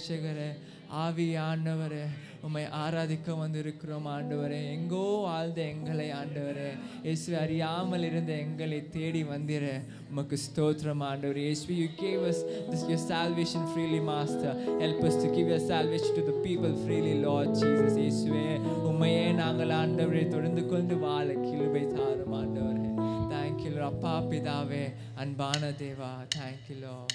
ரட்சகரே ஆவியானவரே உம்மை ஆராதிக்க வந்திருக்கிறோம் ஆண்டவரே. எங்கோ வாழ்ந்த எங்களை ஆண்டவரே இயேசுவே அறியாமல் இருந்த எங்களை தேடி வந்திர உமக்கு ஸ்தோத்திரம் ஆண்டவரே. இயேசுவே you gave us your salvation freely master. Help us to give your salvation to the people freely Lord Jesus. இயேசுவே உம்மையே நாங்கள் ஆண்டவரே தொடர்ந்து கொண்டு வாழ கிருபை தாரும் ஆண்டவரே. Thank you Lord. அப்பா பிதாவே அன்பான தேவா, thank you Lord.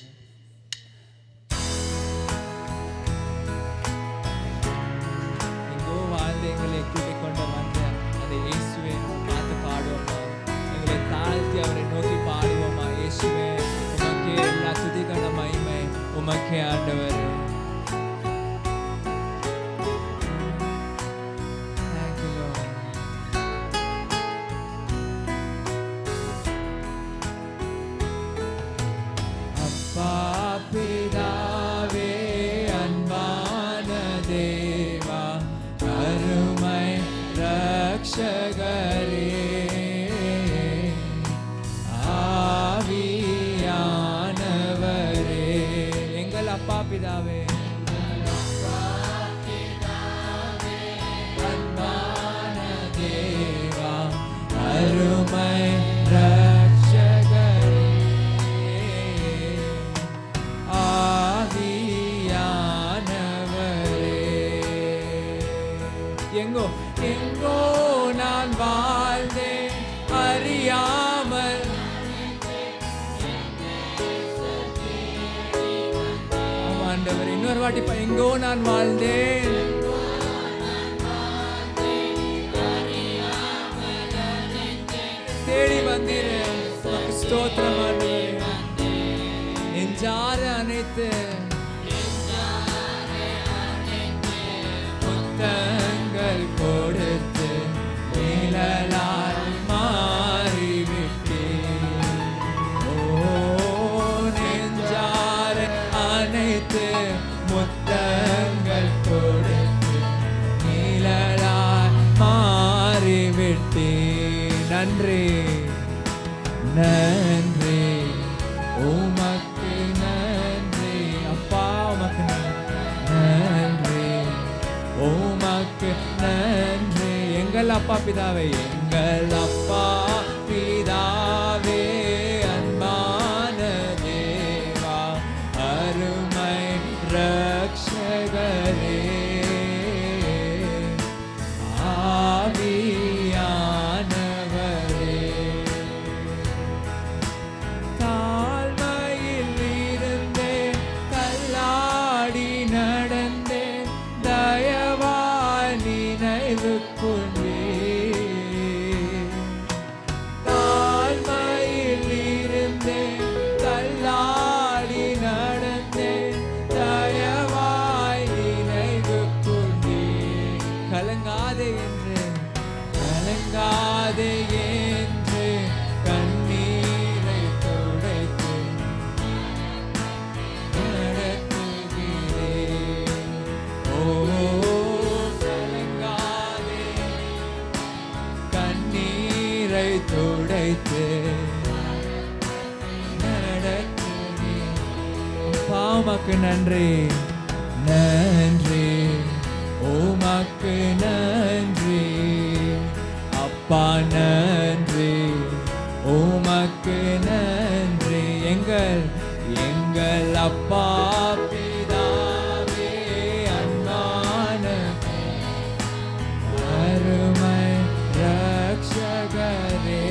வாழ்ந்து எங்களை கூட்டிக் கொண்டு வந்த அந்த இயேசுவை பார்த்து பாடுவோமா? எங்களை தாழ்த்தி அவரை நோக்கி பாடுவோமா? இயேசுவே உமக்கே எல்லா துதிக்கான மகிமை உமக்கே ஆண்டவரே. அப்பா பிதாவே அன்பான தேவா அருமை ரட்சகரே ஆவியானவரே எங்கள் அப்பா பிதாவே அன்பான தேவா அருமை ரட்சகரே ஆவியானவரே எங்கோ எங்கோ நான் வாழ்ந்தேன் அறியாமல் ஆண்டவர் இன்னொரு வாட்டி எங்கோ நான் வாழ்ந்தேன் தேடி வந்தீரேன் ஸ்தோத்திரம் ஆண்டவரே. நெஞ்சார அனைத்து முத்தங்கள் கொடுத்து நிழலால் மாறிவிட்டேன். ஓ நெஞ்சார அனைத்து முத்தங்கள் கொடுத்து நிழலால் மாறிவிட்டேன். நன்றி நன்றி உமக்கு நன்றி அப்பா உமக்கு நன்றி உமக்கு நன்றி எங்கள் அப்பா பிதாவே எங்கள் அப்பா பிதாவே அன்பான தேவா அருமை ரட்சகரே ஆவியானவரே தாழ்மையில் இருந்தேன் தள்ளாடி நடந்தேன் தயவாய் நினைவு கொண்டேன். தாழ்மையில் இருந்தேன் தள்ளாடி நடந்தேன் தயவாய் நினைவு கொண்டேன். கலங்காதே என்று கலங்காதே என்று கண்ணீரை துடைத்து நடத்துகிறேன். ஓ கலங்காதே கண்ணீரை துடைத்து நடத்துகிறேன். அப்பா உமக்கு நன்றி நன்றி உமக்கு நன்றி அப்பா நன்றி உமக்கு நன்றி எங்கள் எங்கள் அப்பா பிதாவே அன்பான அருமை ரட்சகரே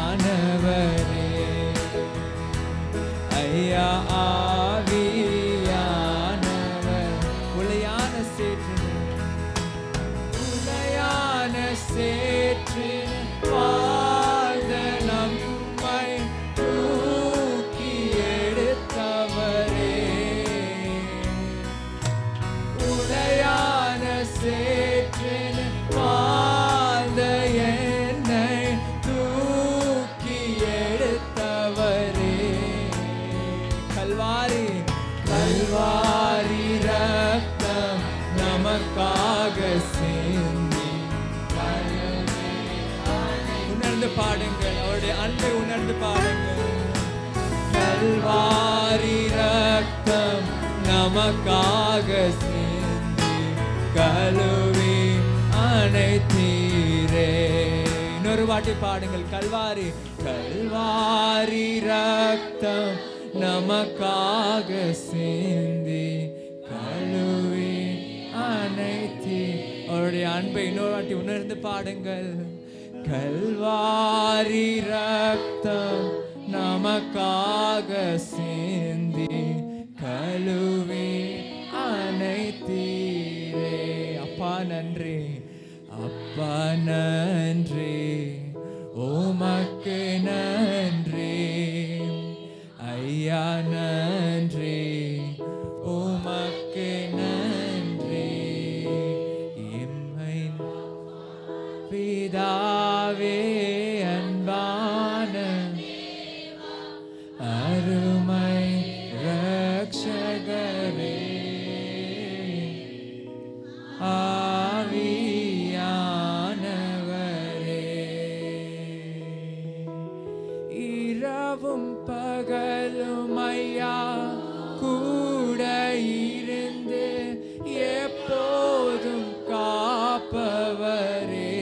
ஆவியானவரே ஐயா ஆவியானவர் உலையான சேற்று வாழ்ந்த நம்மை தூக்கி எடுத்தவரே உலையான சேற்று வாழ்ந்த என்னை தூக்கி எடுத்தவரே கல்வாரி கல்வாரி ரத்தம் நமக்காக சிந்தி உணர்ந்து பாடுங்கள் அவருடைய அன்பை உணர்ந்து பாடுங்கள் கல்வாரி ரத்தம் நமக்காக சிந்தி கழுவி அணைத்தீரே. இன்னொரு வாட்டி பாடுங்கள். கல்வாரி கல்வாரி ரத்தம் நமக்காக சிந்தி கழுவி அணைத்தி. அவருடைய அன்பை இன்னொரு வாட்டி உணர்ந்து பாடுங்கள். கல்வாரி ரத்தம் நமக்காக சிந்தி கழுவி அணைத்தீரே. அப்பா நன்றி, அப்பா நன்றி, உமக்கு நன்றி, ஐயா நன்றி, உமக்கு நன்றி, எம்மை பிதாவே அன்பான அருமை ரட்சகரே, ஆவியானவரே, இரவும் பகலும் ஐயா கூட இருந்து எப்போதும் காப்பவரே,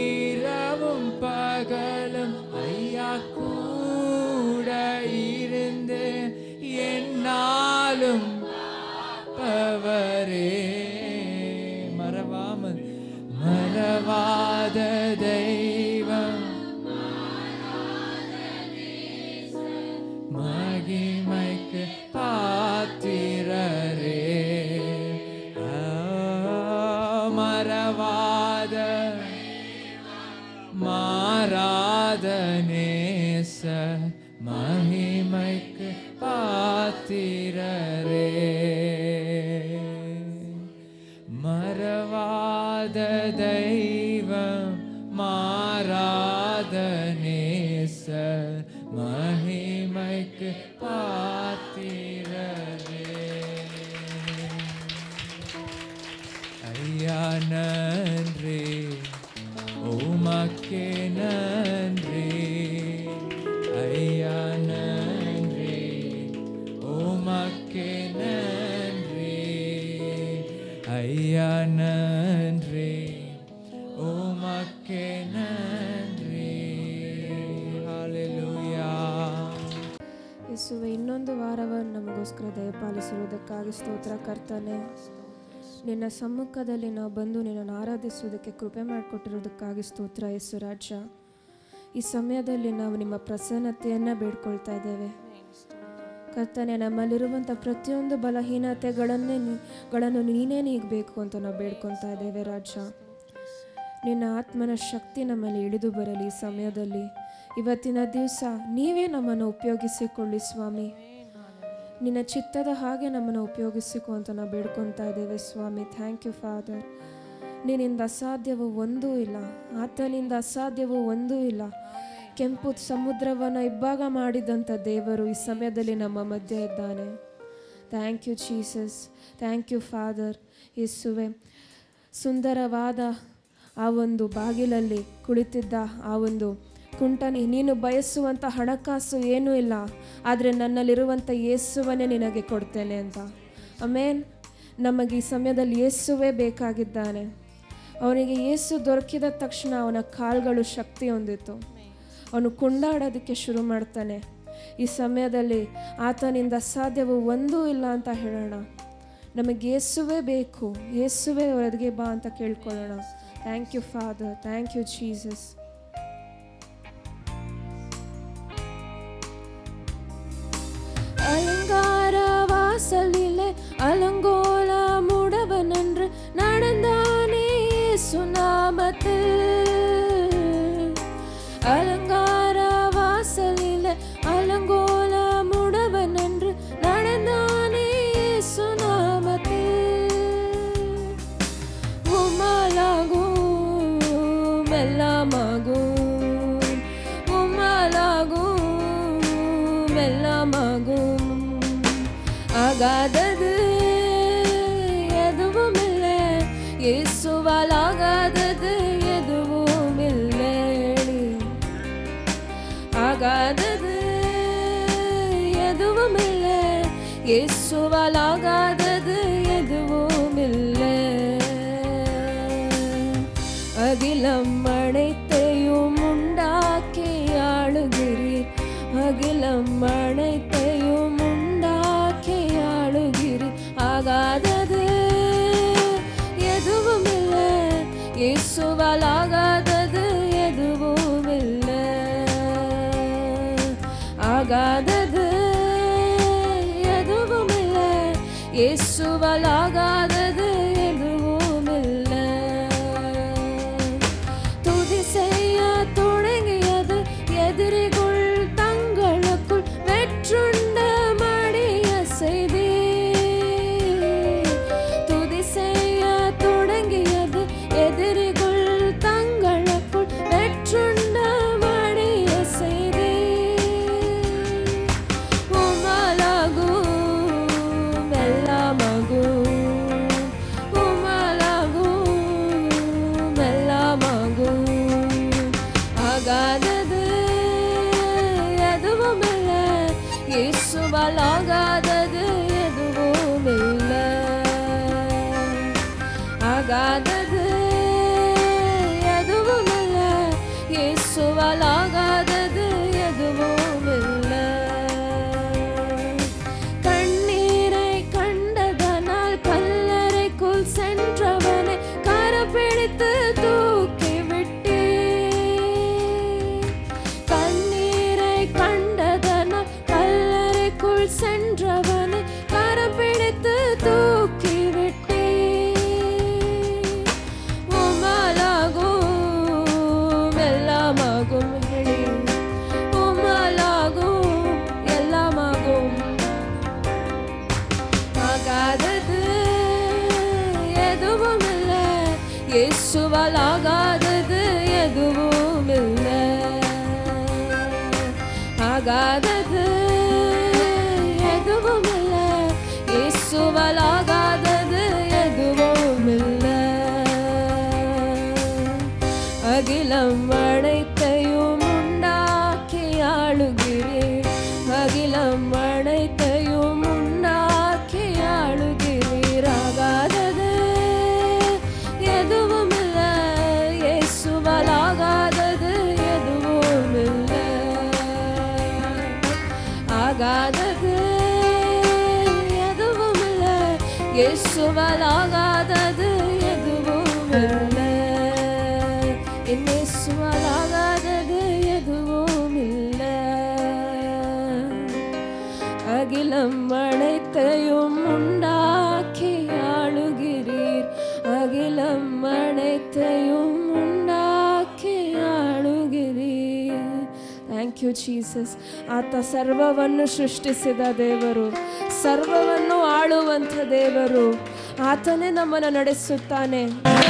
இரவும் பகலும் ஐயா கூட இருந்து என்னாலும் காப்பவரே, மறவாமல் மறவாத தெய்வம், மகிமைக்கு பாத்திரரே, மறவாத மாறாத நேச, மகிமைக்கு பாத்திரரே, மறவாத தெய்வம், மாறாத நேச, மகிமைக்கு பாத்திரரே. ஐயா நன்றி, உமக்கே நன்றி, ஐயா நன்றி, உமக்கே நன்றி, ஐயா நன்றி, உமக்கே நன்றி. ஹல்லேலூயா. ಯೇಸುವೆ, ಇನ್ನೊಂದು ವಾರವನ್ನು ನಮಗೋಸ್ಕರ ದಯಪಾಲಿಸಿರುವುದಕ್ಕಾಗಿ ಸ್ತೋತ್ರ ಕರ್ತನೆ. ನಿನ್ನ ಸಮ್ಮುಖದಲ್ಲಿ ನಾವು ಬಂದು ನಿನ್ನನ್ನು ಆರಾಧಿಸುವುದಕ್ಕೆ ಕೃಪೆ ಮಾಡಿಕೊಟ್ಟಿರೋದಕ್ಕಾಗಿ ಸ್ತೋತ್ರ ಯೇಸು ರಾಜ. ಈ ಸಮಯದಲ್ಲಿ ನಾವು ನಿಮ್ಮ ಪ್ರಸನ್ನತೆಯನ್ನು ಬೇಡ್ಕೊಳ್ತಾ ಇದ್ದೇವೆ ಕರ್ತನೆ. ನಮ್ಮಲ್ಲಿರುವಂಥ ಪ್ರತಿಯೊಂದು ಬಲಹೀನತೆಗಳನ್ನು ನೀನೇ ನೀಗಬೇಕು ಅಂತ ನಾವು ಬೇಡ್ಕೊಳ್ತಾ ಇದ್ದೇವೆ ರಾಜ. ನಿನ್ನ ಆತ್ಮನ ಶಕ್ತಿ ನಮ್ಮಲ್ಲಿ ಇಳಿದು ಬರಲಿ ಈ ಸಮಯದಲ್ಲಿ. ಇವತ್ತಿನ ದಿವಸ ನೀವೇ ನಮ್ಮನ್ನು ಉಪಯೋಗಿಸಿಕೊಳ್ಳಿ ಸ್ವಾಮಿ. ನಿನ್ನ ಚಿತ್ತದ ಹಾಗೆ ನಮ್ಮನ್ನು ಉಪಯೋಗಿಸಿಕೊ ಅಂತ ನಾವು ಬೇಡ್ಕೊತಾ ಇದ್ದೇವೆ ಸ್ವಾಮಿ. Thank you father. ನಿನ್ನಿಂದ ಅಸಾಧ್ಯವೂ ಒಂದೂ ಇಲ್ಲ, ಆತನಿಂದ ಅಸಾಧ್ಯವೂ ಒಂದೂ ಇಲ್ಲ. ಕೆಂಪು ಸಮುದ್ರವನ್ನು ಇಬ್ಬಾಗ ಮಾಡಿದಂಥ ದೇವರು ಈ ಸಮಯದಲ್ಲಿ ನಮ್ಮ ಮಧ್ಯೆ ಇದ್ದಾನೆ. Thank you Jesus, thank you father. ಯೇಸುವೆ, ಸುಂದರವಾದ ಆ ಒಂದು ಬಾಗಿಲಲ್ಲಿ ಕುಳಿತಿದ್ದ ಆ ಒಂದು ಕುಂಟನಿ, ನೀನು ಬಯಸುವಂಥ ಹಣಕಾಸು ಏನೂ ಇಲ್ಲ, ಆದರೆ ನನ್ನಲ್ಲಿರುವಂಥ ಯೇಸುವನ್ನೇ ನಿನಗೆ ಕೊಡ್ತೇನೆ ಅಂತ. ಆಮೇನ್. ನಮಗೆ ಈ ಸಮಯದಲ್ಲಿ ಯೇಸುವೇ ಬೇಕಾಗಿದ್ದಾನೆ. ಅವನಿಗೆ ಯೇಸು ದೊರಕಿದ ತಕ್ಷಣ ಅವನ ಕಾಲುಗಳು ಶಕ್ತಿ ಹೊಂದಿತ್ತು. ಅವನು ಕುಂಡಾಡೋದಕ್ಕೆ ಶುರು ಮಾಡ್ತಾನೆ. ಈ ಸಮಯದಲ್ಲಿ ಆತನಿಂದ ಅಸಾಧ್ಯವೂ ಒಂದೂ ಇಲ್ಲ ಅಂತ ಹೇಳೋಣ. ನಮಗೆ ಯೇಸುವೇ ಬೇಕು, ಯೇಸುವೇ ಹೊರಗೆ ಬಾ ಅಂತ ಕೇಳ್ಕೊಳ್ಳೋಣ. Thank you father, thank you Jesus. அலங்கார வாசலிலே அலங்கோல முடவனன்று நடந்தானே சுநாமத்தில். அலங்கார வாசலிலே அலங்கோல முடவனன்று நடந்தானே சுநாமத்தில். உமாலாகும் எல்லாமாகும், உமாலாகும் எல்லாமாகும். ஆகாதது எதுவும் இல்லை, இயேசுவால் ஆகாதது எதுவும் இல்லை. இயேசுவால் ஆகாதது எதுவும் இல்லை. அகிலம் அனைத்தையும் உண்டாக்கி ஆளுகிறீர், அகிலம் அனைத்தையும் உண்டாக்கி ஆளுகிறீர். ஆகாதது எதுவும் இல்லை, இயேசுவால் ஆகாதது எதுவும் இல்லை. ஆகாதது எதுவும் இல்லை, இயேசுவால் ஆகாதது எதுவும் இல்லை. துதி செய்ய தொடங்கியது எதிரிகள் தங்களுக்குள் வெற்றுண்ட மடிய செய்தி. துதி செய்ய தொடங்கியது எதிரிகள் தங்களுக்குள் வெற்றுண்ட மடிய செய்தி. உமலாகும் எல்லாமாகும், உமலாகும் எல்லாமாகும். ஆகாதது எதுவும் இல்லை, இயேசுவால் ஆகாதது எதுவும் இல்லை. ஆகாதது எதுவும் இல்லை, இயேசுவால் ஆகாதது எதுவும் இல்லை. கண்ணீரை கண்டதனால் கல்லறைக்குள் சென்றவனை கரப்பிடித்து தூக்கி விட்டே. கண்ணீரை கண்டதனால் கல்லறைக்குள் சென்றவனை கரப்பிடித்து தூக்கி விட்டே. உமலாகும் எல்லாமாகும், உமலாகும் எல்லாமாகும். ஆகாதது எதுவும் இல்லை, இயேசுவால் ஆகாதது எதுவும் இல்லை. ஆகாதது எதுவும் இல்லை, இயேசுவால் ஆகாதது எதுவும் இல்லை. அகிலம் அனைத்தையும் உண்டாக்கி ஆளுகிறீர், அகிலம் அனைத்தையும் உண்டாக்கி ஆளுகிறீர். ஆகாதது எதுவும் இல்லை, இயேசுவால் ஆகாதது எதுவும் இல்லை. ஆகாதது எதுவும் இல்லை, இயேசுவால் ஆகாதது எதுவும் இல்லை. இயேசுவால் ஆகாதது எதுவும் இல்லை. அகிலம் அனைத்தையும் உண்டாக்கி ஆளுகிறீர், அகிலம் அனைத்தையும் ಉಂಡಾಕಿ ಆಳುಗಿರಿ. Thank you Jesus. ಆತ ಸರ್ವವನ್ನು ಸೃಷ್ಟಿಸಿದ ದೇವರು, ಸರ್ವವನ್ನು ಆಳುವಂಥ ದೇವರು, ಆತನೇ ನಮ್ಮನ್ನು ನಡೆಸುತ್ತಾನೆ.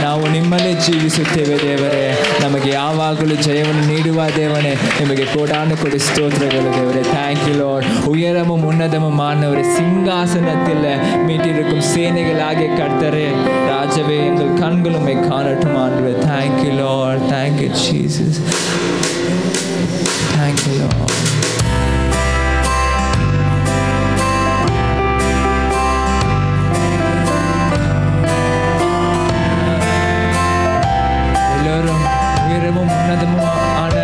ನಾವು ನಿಮ್ಮಲ್ಲೇ ಜೀವಿಸುತ್ತೇವೆ ದೇವರೇ, ನಮಗೆ ಯಾವಾಗಲೂ ಜಯವನ್ನು ನೀಡುವ ದೇವನೇ, ನಿಮಗೆ ಕೋடான கோடி ஸ்தோத்திரங்கள் தேவரே. Thank you Lord. உயரமும் உன்னதமுமானவரே, சிங்காசனத்தில் மீட்டிருக்கும் சேனைகளாகிய கர்த்தரே, ராஜவே, எங்கள் கண்களும் காணட்டும் ஆண்டவரே. Thank you Lord. Thank you Jesus. Thank you Lord. உயரமும் உன்னதமுமான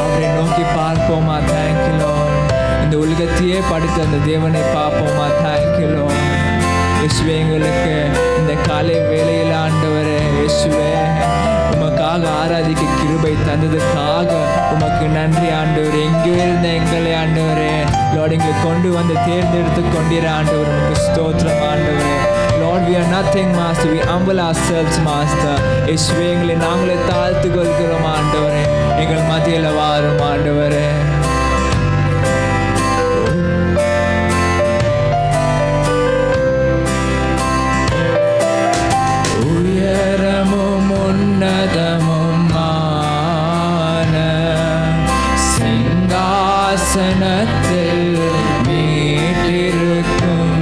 அவரை நோக்கி பார்ப்போமா. Thank you Lord. இந்த உலகத்தையே படைத்த அந்த தேவனை பார்ப்போமா. Thank you Lord. இயேசுவே, எங்களுக்கு இந்த காலை வேளையில் ஆண்டவரே, இயேசுவே, உமக்காக ஆராதிக்க கிருபை தந்ததுக்காக உமக்கு நன்றி ஆண்டவரே. எங்கே இருந்த எங்களை ஆண்டவரே லார்ட் இங்கே கொண்டு வந்து தேர்ந்தெடுத்து கொண்டிர ஆண்டவர், உமக்கு ஸ்தோத்திரம் ஆண்டவரே. Lord, we are nothing, Master. We humble ourselves, Master. இயேசுவே, எங்களை நாங்களே தாழ்த்து கொள்கிறோம் ஆண்டவரே. எங்கள் மத்தியில் வாரும் ஆண்டவரே. உயரமும் உன்னதமுமான சிங்காசனத்தில் மீட்டிருக்கும்,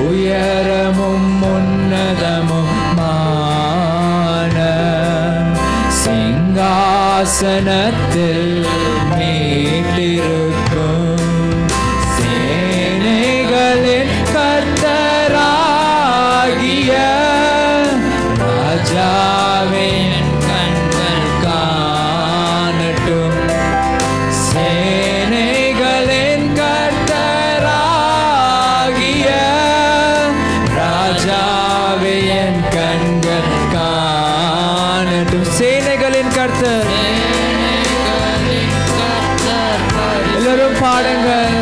உயரமும் உன்னதமுமான சிங்காசனத்தில் மீட்டிருக்கும் சேனைகளே ராஜாவே என் கண்கள் காணட்டும் சேனைகளின் கர்த்தராகிய ராஜாவே என் கண்கள் காணட்டும் சேனைகளின் கர்த்தர் எல்லாரும் பாடுங்கள்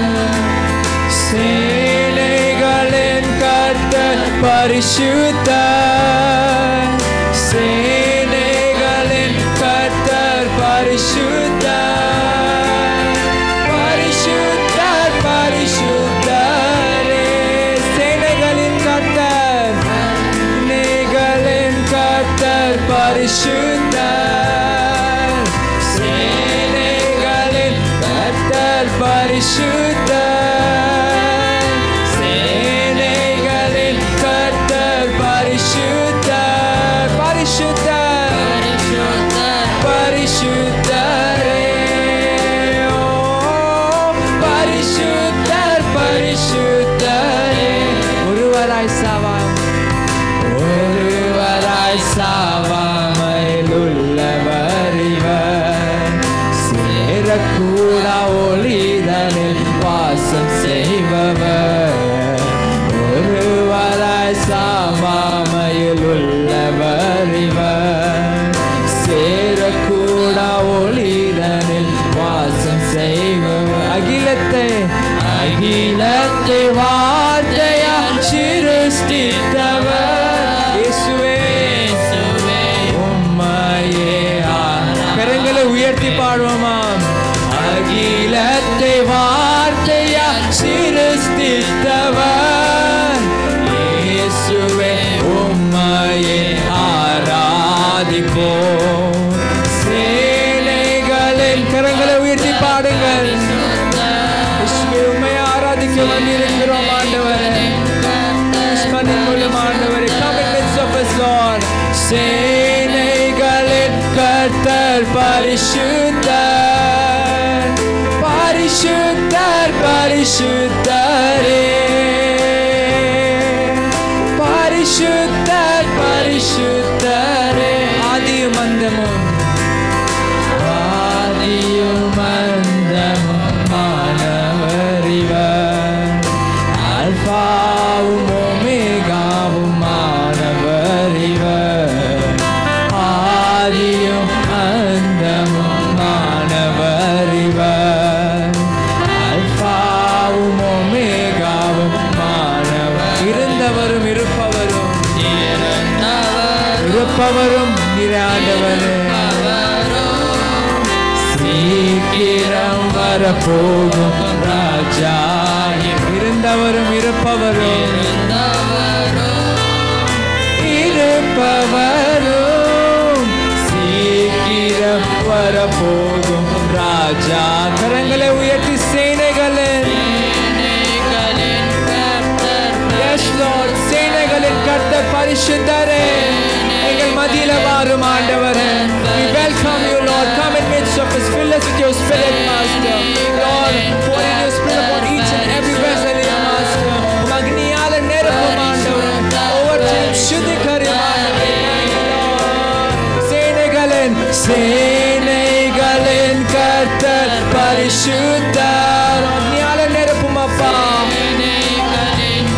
சேனைகளின் கர்த்தர் பரிசுத்தர் சேனைகளின் கர்த்தர் பரிசுத்தர் பரிசுத்தர் பரிசுத்தரே சேனைகளின் கர்த்தர் சேனைகளின் கர்த்தர் பரிசுத்தர் சேனைகளின் கர்த்தர் பரிசுத்தர் சேனைகளின் கர்த்தர் பரிசுத்தர் பரிசுத்தர் பரிசுத்தரே ஓ பரிசுத்தர் பரிசுத்தரே ஒருவராய் சாவாமையில் உள்ளவர் இவர் சேரக்கூடா ஒளிதனில் வாசம் செய்பவர் ஒருவராய் சாவாமையில் உள்ளவர் இவர் சேரக்கூடா ஒளிதனில் வாசம் செய்பவர் அகிலத்தை வார்த்தையா சிருஷ்டித்தவர் கரங்களை உயர்த்தி பாடுவோமாம் அகிலத்தை வார்த்தையா சிருஷ்டித்தவர் இயேசுவே உம்மையே ஆராதிப்போம் சேனைகளின் கரங்களை உயர்த்தி பாடுங்கள் உம்மையை ஆராதிக்க வந்திருக்கிறோம் ஆண்டவரே ஆண்டவரே come in midst of us Lord சேனைகளின் கர்த்தர் பரிசுத்தர் பரிசுத்தர் பரிசுத்தரே பரிசுத்தர் பரிசுத்தரே ஆதியும் அந்தமும் மானவர் இவர் அல்பாவும் ஒமேகாவும் மானவர் இவர் ஆதியும் அந்தமும் மானவர் இவர் அல்பாவும் ஒமேகாவும் மானவர் இருந்தவரும் இருப்பவரும் இராண்டவரே சீக்கிரம் வரப்போகும் ராஜா இருந்தவரும் இருப்பவரும் சீக்கிரம் வரப்போகும் ராஜா கரங்களை உயர்த்தி சேனைகளின் சேனைகளின் கர்த்தர் பரிசுத்தரே எங்கள் மத்தியில வாரும் ஆண்டவரே we welcome you Lord come in midst of us fill us with your spirit master Lord pour in your spirit upon each and every vessel in your master அக்னியால நிரப்பும் ஆண்டவரே ஒவ்வொருத்தரையும் சுத்திகரியும் ஆண்டவரே சேனைகளின் கர்த்தர் பரிசுத்தர் அக்னியால நிரப்பும் அப்பா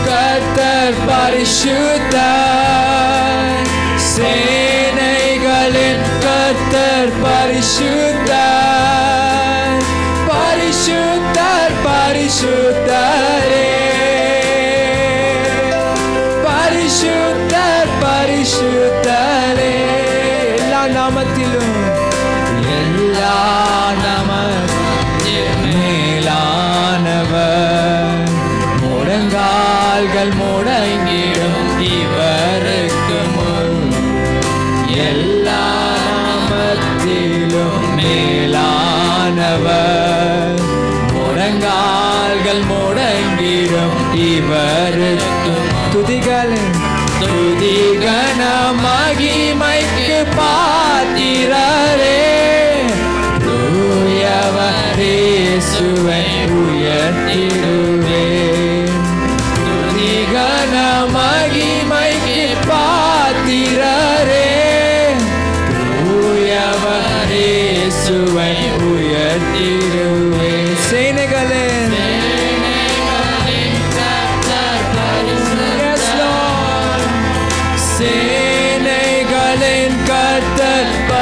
கர்த்தர் பரிசுத்தர் சேனைகளின் கர்த்தர் பரிசுத்தர் பரிசுத்தர் பரிசுத்தரே பரிசுத்தர் பரிசுத்தரே எல்லா நாமத்திலும் மேலானவர் முழங்கால்கள் முடங்கிடும் இவருக்கு முன் எல்லா நாமத்திலும் மேலானவர் முழங்கால்கள் முடங்கிடும் இவருக்கு துதிகன மகிமைக்கு பாத்திரரே தூயவரே இயேசுவை உயர்த்திடுவேன் துதிகன மகிமைக்கு பாத்திரரே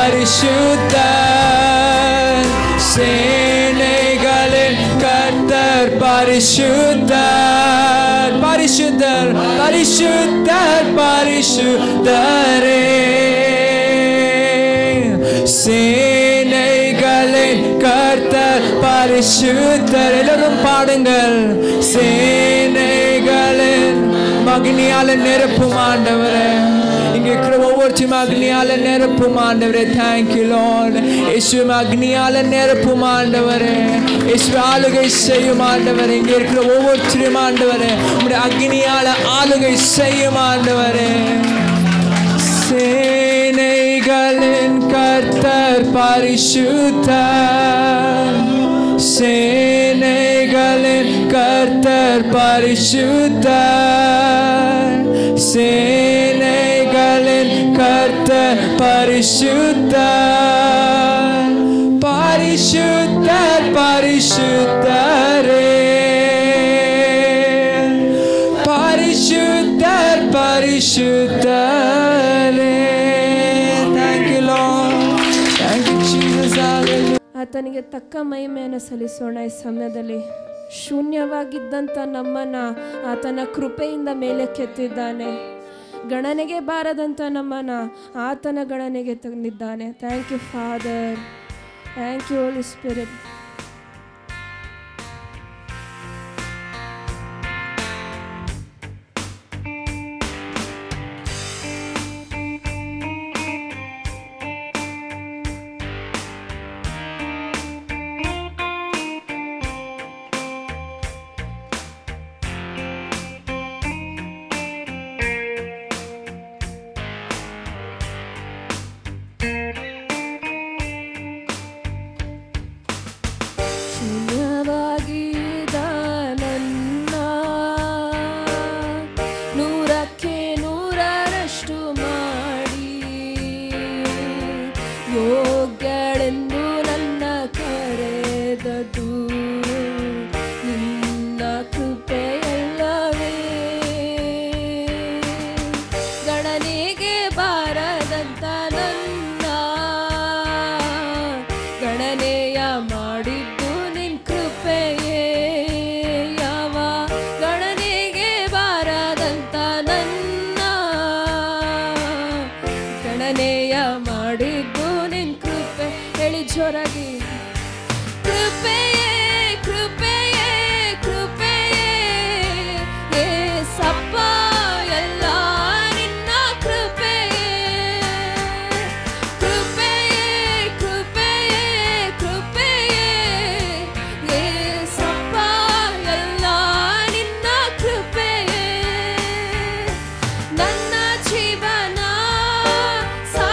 பரிசுத்தர் சேனைகளின் கர்த்தர் பரிசுத்தர் பரிசுத்தர் பரிசுத்தர் பரிசுத்தரே சேனைகளின் கர்த்தர் பரிசுத்தர் எல்லாரும் பாடுங்கள் சேனைகளின் அக்னியால நிரப்பும் ஆண்டவரே இங்க இருக்கிற ஒவ்வொருத்தையும் அக்னியால நிரப்பும் ஆண்டவரே தேங்க்யூ லார்ட் இயேசுவே அக்னியால நிரப்பும் ஆண்டவரே இயேசுவே ஆளுகை செய்யும் ஆண்டவரே இங்க இருக்கிற ஒவ்வொருத்தையும் ஆண்டவரே உம்முடைய அக்னியால ஆளுகை செய்யும் ஆண்டவரே சேனைகளின் கர்த்தர் பரிசுத்தர் சேனைகளின் கர்த்தர் பரிசுத்தர் சேனைகளின் கர்த்தர் பரிசுத்தர் பரிசுத்தர் பரிசுத்தரே பரிசுத்தர் பரிசுத்தரே Thank you Lord Thank you Jesus Hallelujah ಆತನಿಗೆ ತಕ್ಕ ಮಹಿಮೆಯನ್ನು ಸಲ್ಲಿಸೋಣ ಈ ಸಮಯದಲ್ಲಿ ಶೂನ್ಯವಾಗಿದ್ದಂಥ ನಮ್ಮನ್ನು ಆತನ ಕೃಪೆಯಿಂದ ಮೇಲೆ ಕೆತ್ತಿದ್ದಾನೆ ಗಣನೆಗೆ ಬಾರದಂಥ ನಮ್ಮನ್ನು ಆತನ ಗಣನೆಗೆ ತಂದಿದ್ದಾನೆ thank you father thank you holy spirit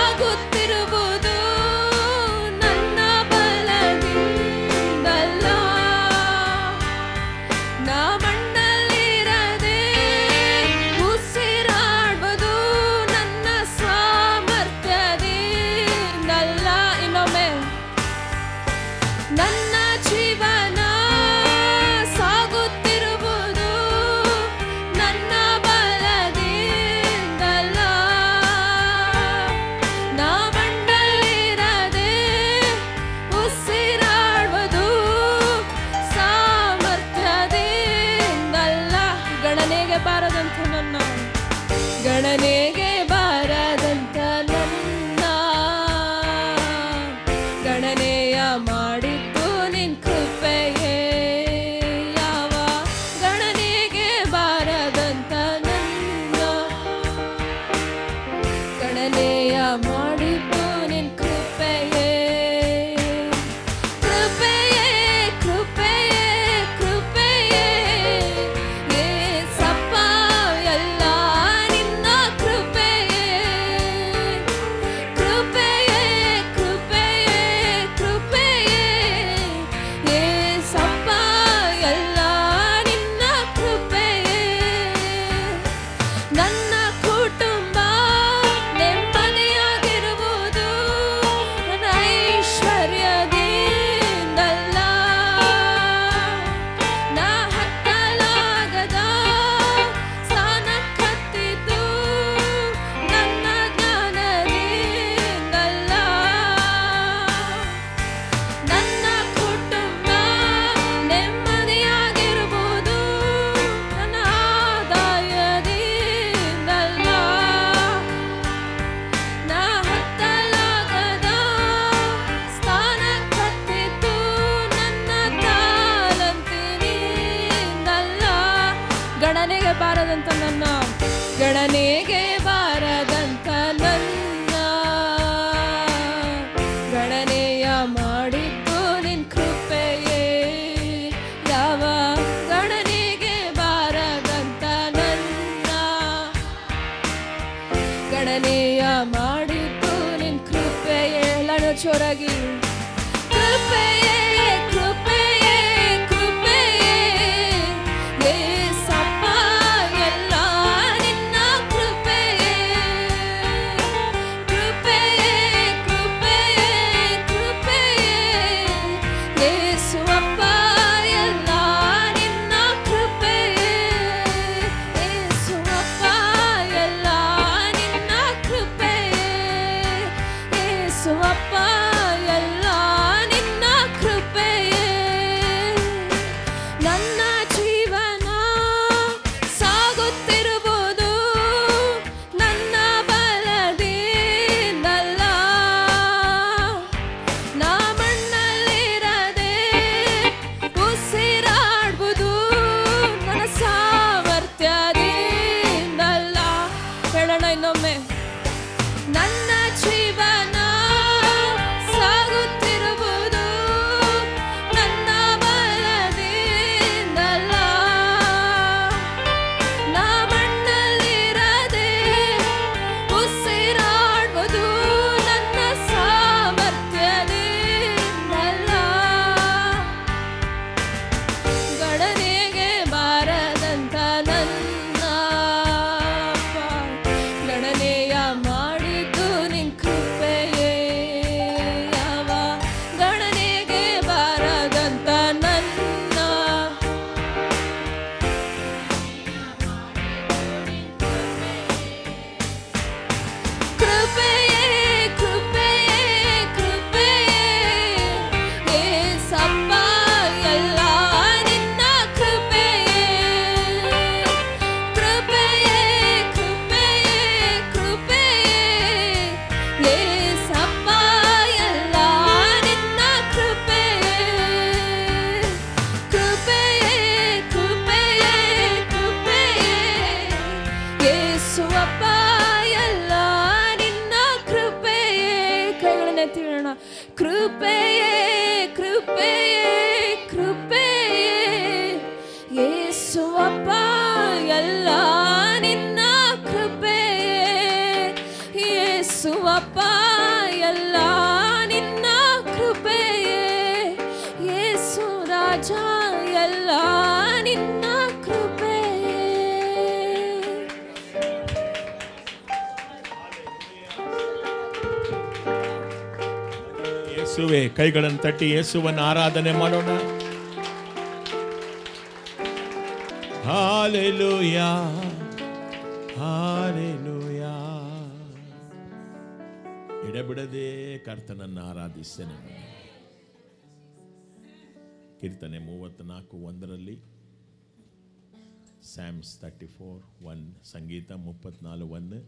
ಸಾಗುತ್ತಿರುವುದು ನನ್ನ ಬಲದಿಂದಲೇ ಗಣನೆಗೆ ಬಾರದಂತ ನನ್ನ ಗಣನೆಯ ಮಾಡಿದ್ದು ನಿನ್ ಕೃಪೆಯೇ. ಯಾವ ಗಣನೆಗೆ ಬಾರದಂತ ನನ್ನ ಗಣನೆಯ ಮಾಡಿದ್ದು ನಿನ್ ಕೃಪೆಯೇ. ಎಲ್ಲಾನು ಜೋರಾಗಿ ಕೃಪೆಯೇ ಕೃಪೆಯೇ ಕೃಪೆಯೇ ಯೇಸಪ್ಪ ಎಲ್ಲ ನಿನ್ನ ಕೃಪೆಯೇ. ಕೃಪೆಯೇ ಕೃಪೆಯೇ ಕೃಪೆಯೇ ಯೇಸುವಪ್ಪ ಎಲ್ಲ ನಿನ್ನ ಕೃಪೆಯೇ. ಯೇಸುವಪ್ಪ ಎಲ್ಲ ನಿನ್ನ ಕೃಪೆಯೇ. ಯೇಸುವಪ್ಪ ಎಲ್ಲ ನಿನ್ನ ಕೃಪೆಯೇ. ನನ್ನ ಜೀವನ ಸಾಗುತ್ತಿರುವುದು ನನ್ನ ಬಲದಿಂದಲ್ಲ. ನಾ ಮಣ್ಣಲ್ಲಿರದೆ ಉಸಿರಾಡುವುದು ನನ್ನ ಸಾಮರ್ಥ್ಯದಿಂದಲ್ಲ. ಹೇಳೋಣ ಇನ್ನೊಮ್ಮೆ. ನನ್ನ ಜೀವನ ಸಾಗುತ್ತಿರುವುದು ನನ್ನ ಬಲದಿಂದಲ್ಲ. ನಾ ಮಣ್ಣಲ್ಲಿರದೆ ಉಸಿರಾಡುವುದು ನನ್ನ ಸಾಮರ್ಥ್ಯದಿಂದಲ್ಲ. ಗಣನೆಗೆ ಬಾರದಂತ ನನ್ನ ಗಣನೆಯ ಮಾಡಿದ್ದು ನಿನ್ ಕೃಪೆಯೇ. ಯಾವ ಗಣನೆಗೆ ಬಾರದಂತ ನನ್ನ ಕೃಪೆಯೇ ಕೃಪೆಯೇ ಕೃಪೆಯೇ ಯೇಸಪ್ಪ ಎಲ್ಲ ನಿನ್ನ ಕೃಪೆಯೇ. ಕೃಪೆಯೇ ಕೃಪೆಯೇ ಕೃಪೆಯೇ ಯೇಸಪ್ಪ ಎಲ್ಲ ನಿನ್ನ ಕೃಪೆಯೇ. ಕೃಪೆಯೇ ಕೃಪೆಯೇ ಕೃಪೆಯೇ ಯೇಸುವಪ್ಪ ಎಲ್ಲ ನಿನ್ನ ಕೃಪೆಯೇ. ಕೈಗಳನ್ನ ಎತ್ತಿಡೋಣ. ಕೃಪೆಯೇ ಕೃಪೆಯೇ ಕೃಪೆಯೇ ಯೇಸುವಪ್ಪ ಎಲ್ಲ ನಿನ್ನ ಕೃಪೆಯೇ. ಯೇಸುವಪ್ಪ ಎಲ್ಲ ನಿನ್ನ ಕೃಪೆಯೇ. ಯೇಸು ರಾಜ ಎಲ್ಲ ನಿನ್ನ ಕೃಪೆಯೇ. ಯೇಸುವೆ, ಕೈಗಳನ್ನು ತಟ್ಟಿ ಯೇಸುವನ್ನು ಆರಾಧನೆ ಮಾಡೋಣ. Hallelujah hallelujah. ಎಡೆಬಿಡದೆ ಕರ್ತನನ್ನು ಆರಾಧಿಸ್ತೇನೆ. ಕೀರ್ತನೆ 34:1 ಸ್ಯಾಮ್ಸ್ 34:1 ಸಂಗೀತ 34:1.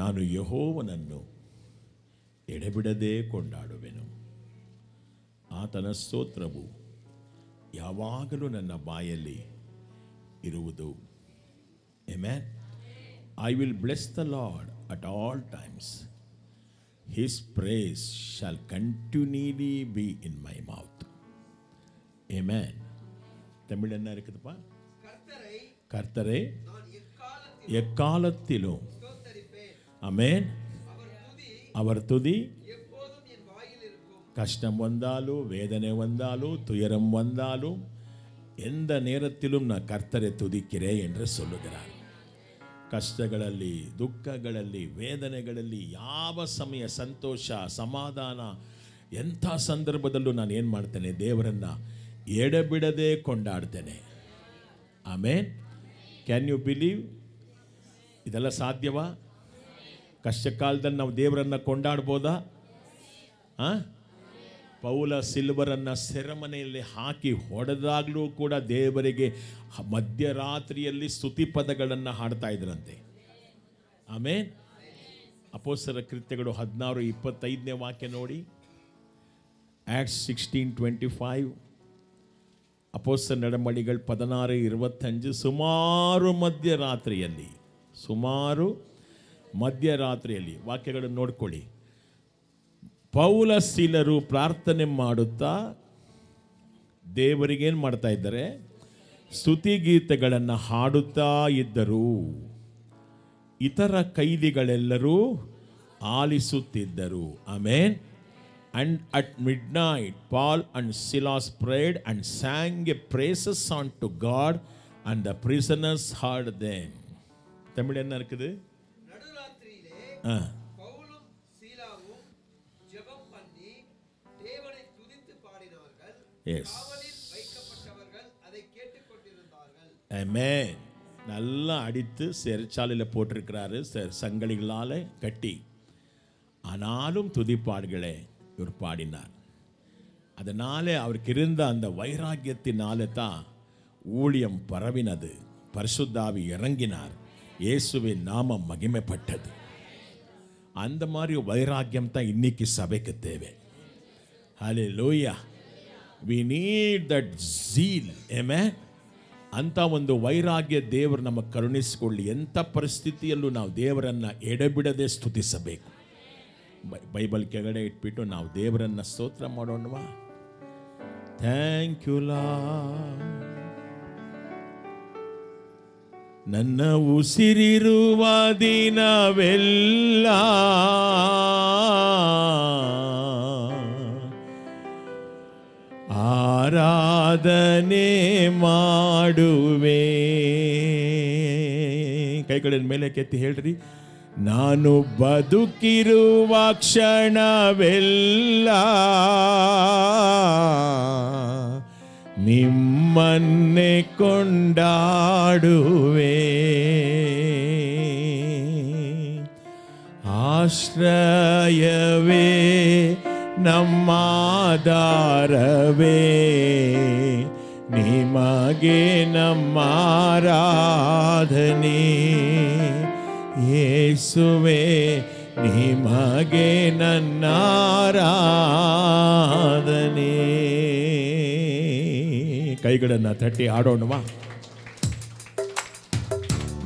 ನಾನು ಯೆಹೋವನನ್ನು ಎಡೆಬಿಡದೆ ಕೊಂಡಾಡುವೆನು. ಆತನ ಸ್ತೋತ್ರವು ಯಾವಾಗಲೂ ನನ್ನ ಬಾಯಲ್ಲಿ ಇರುವುದು. Amen. I will bless the Lord at all times. His praise shall continually be in my mouth. Amen. Tamil என்ன இருக்குதுப்பா? கர்த்தரை எக்காலத்திலும் ஆமென் அவர் துதி கஷ்டம் வந்தாலும் வேதனை வந்தாலும் துயரம் வந்தாலும் எந்த நேரத்திலும் நான் கர்த்தரை துதிக்கிறேன் என்று சொல்லுகிறார். ಕಷ್ಟಗಳಲ್ಲಿ ದುಃಖಗಳಲ್ಲಿ ವೇದನೆಗಳಲ್ಲಿ ಯಾವ ಸಮಯ ಸಂತೋಷ ಸಮಾಧಾನ ಎಂಥ ಸಂದರ್ಭದಲ್ಲೂ ನಾನು ಏನು ಮಾಡ್ತೇನೆ, ದೇವರನ್ನು ಎಡೆಬಿಡದೆ ಕೊಂಡಾಡ್ತೇನೆ. ಆಮೇನ್. Can you believe? ಇದೆಲ್ಲ ಸಾಧ್ಯವಾ? ಕಷ್ಟ ಕಾಲದಲ್ಲಿ ನಾವು ದೇವರನ್ನು ಕೊಂಡಾಡ್ಬೋದಾ? ಪೌಲ ಸಿಲ್ವರನ್ನು ಸೆರೆಮನೆಯಲ್ಲಿ ಹಾಕಿ ಹೊಡೆದಾಗಲೂ ಕೂಡ ದೇವರಿಗೆ ಮಧ್ಯರಾತ್ರಿಯಲ್ಲಿ ಸ್ತುತಿ ಪದಗಳನ್ನು ಹಾಡ್ತಾ ಇದ್ರಂತೆ. ಆಮೇನ್. ಅಪೊಸ್ತಲರ ಕೃತ್ಯಗಳು 16:25 ವಾಕ್ಯ ನೋಡಿ. ಆಕ್ಟ್ಸ್ 16:25. அப்போஸ்தலர் நடபடிகள் 16:25 ಸುಮಾರು ಮಧ್ಯರಾತ್ರಿಯಲ್ಲಿ ವಾಕ್ಯಗಳನ್ನು ನೋಡ್ಕೊಳ್ಳಿ. ಪೌಲ ಸೀಲರು ಪ್ರಾರ್ಥನೆ ಮಾಡುತ್ತಾ ದೇವರಿಗೇನು ಮಾಡ್ತಾ ಇದ್ದಾರೆ? ಸ್ತುತಿಗೀತೆಗಳನ್ನು ಹಾಡುತ್ತಾ ಇದ್ದರು. ಇತರ ಕೈದಿಗಳೆಲ್ಲರೂ ಆಲಿಸುತ್ತಿದ್ದರು. Amen. And at midnight, Paul and Silas prayed and sang praises unto God, and the prisoners heard them. Tamil என்ன இருக்குது? நடுராத்திரியிலே பவுலும் சீலாவும் ஜெபம் பண்ணி தேவனை துதித்து பாடினார்கள். காவலில் வைக்கப்பட்டவர்கள் அதை கேட்டுக்கொண்டிருந்தார்கள். Amen. நல்லா அடித்து சிறைச்சாலையில் போட்டிருக்கிறாரு, சங்கலிகளால் கட்டி. ஆனாலும் துதிப்பாடுகளே இவர் பாடினார். அதனாலே அவருக்கு இருந்த அந்த வைராக்கியத்தினாலே தான் ஊழியம் பரவினது. பரிசுத்தாவி இறங்கினார். இயேசுவின் நாமம் மகிமைப்பட்டது. அந்த மாதிரி வைராக்கியம் தான் இன்னைக்கு சபைக்கு தேவை. ஹல்லேலூயா. we need that zeal. amen. ಅಂತ ಒಂದು ವೈರಾಗ್ಯ ದೇವರು ನಮಗೆ ಕರುಣಿಸಿಕೊಳ್ಳಿ. ಎಂಥ ಪರಿಸ್ಥಿತಿಯಲ್ಲೂ ನಾವು ದೇವರನ್ನು ಎಡೆಬಿಡದೆ ಸ್ತುತಿಸಬೇಕು. ಬೈಬಲ್ ಕೆಳಗಡೆ ಇಟ್ಬಿಟ್ಟು ನಾವು ದೇವರನ್ನ ಸ್ತೋತ್ರ ಮಾಡೋಣವಾ? Thank you lord. ನನ್ನ ಉಸಿರಿರುವ ದಿನವೆಲ್ಲ ಆರಾಧನೆ ಮಾಡುವೆ. ಕೈಗಳ ಮೇಲೆ ಕೆತ್ತಿ ಹೇಳ್ರಿ. ನಾನು ಬದುಕಿರುವ ಕ್ಷಣವೆಲ್ಲ ನಿಮ್ಮನ್ನೇ ಕೊಂಡಾಡುವೆ. ಆಶ್ರಯವೇ ನಮ್ಮಾಧಾರವೇ, ನಿಮಗೆ ನಮ್ಮಾರಾಧನೆ. ಯೇಸುವೇ ನಿಮಗೆ ನನ್ನಾರಾಧನೆ. ಕೈಗಳನ್ನು ತಟ್ಟಿ ಆಡೋಣವಾ?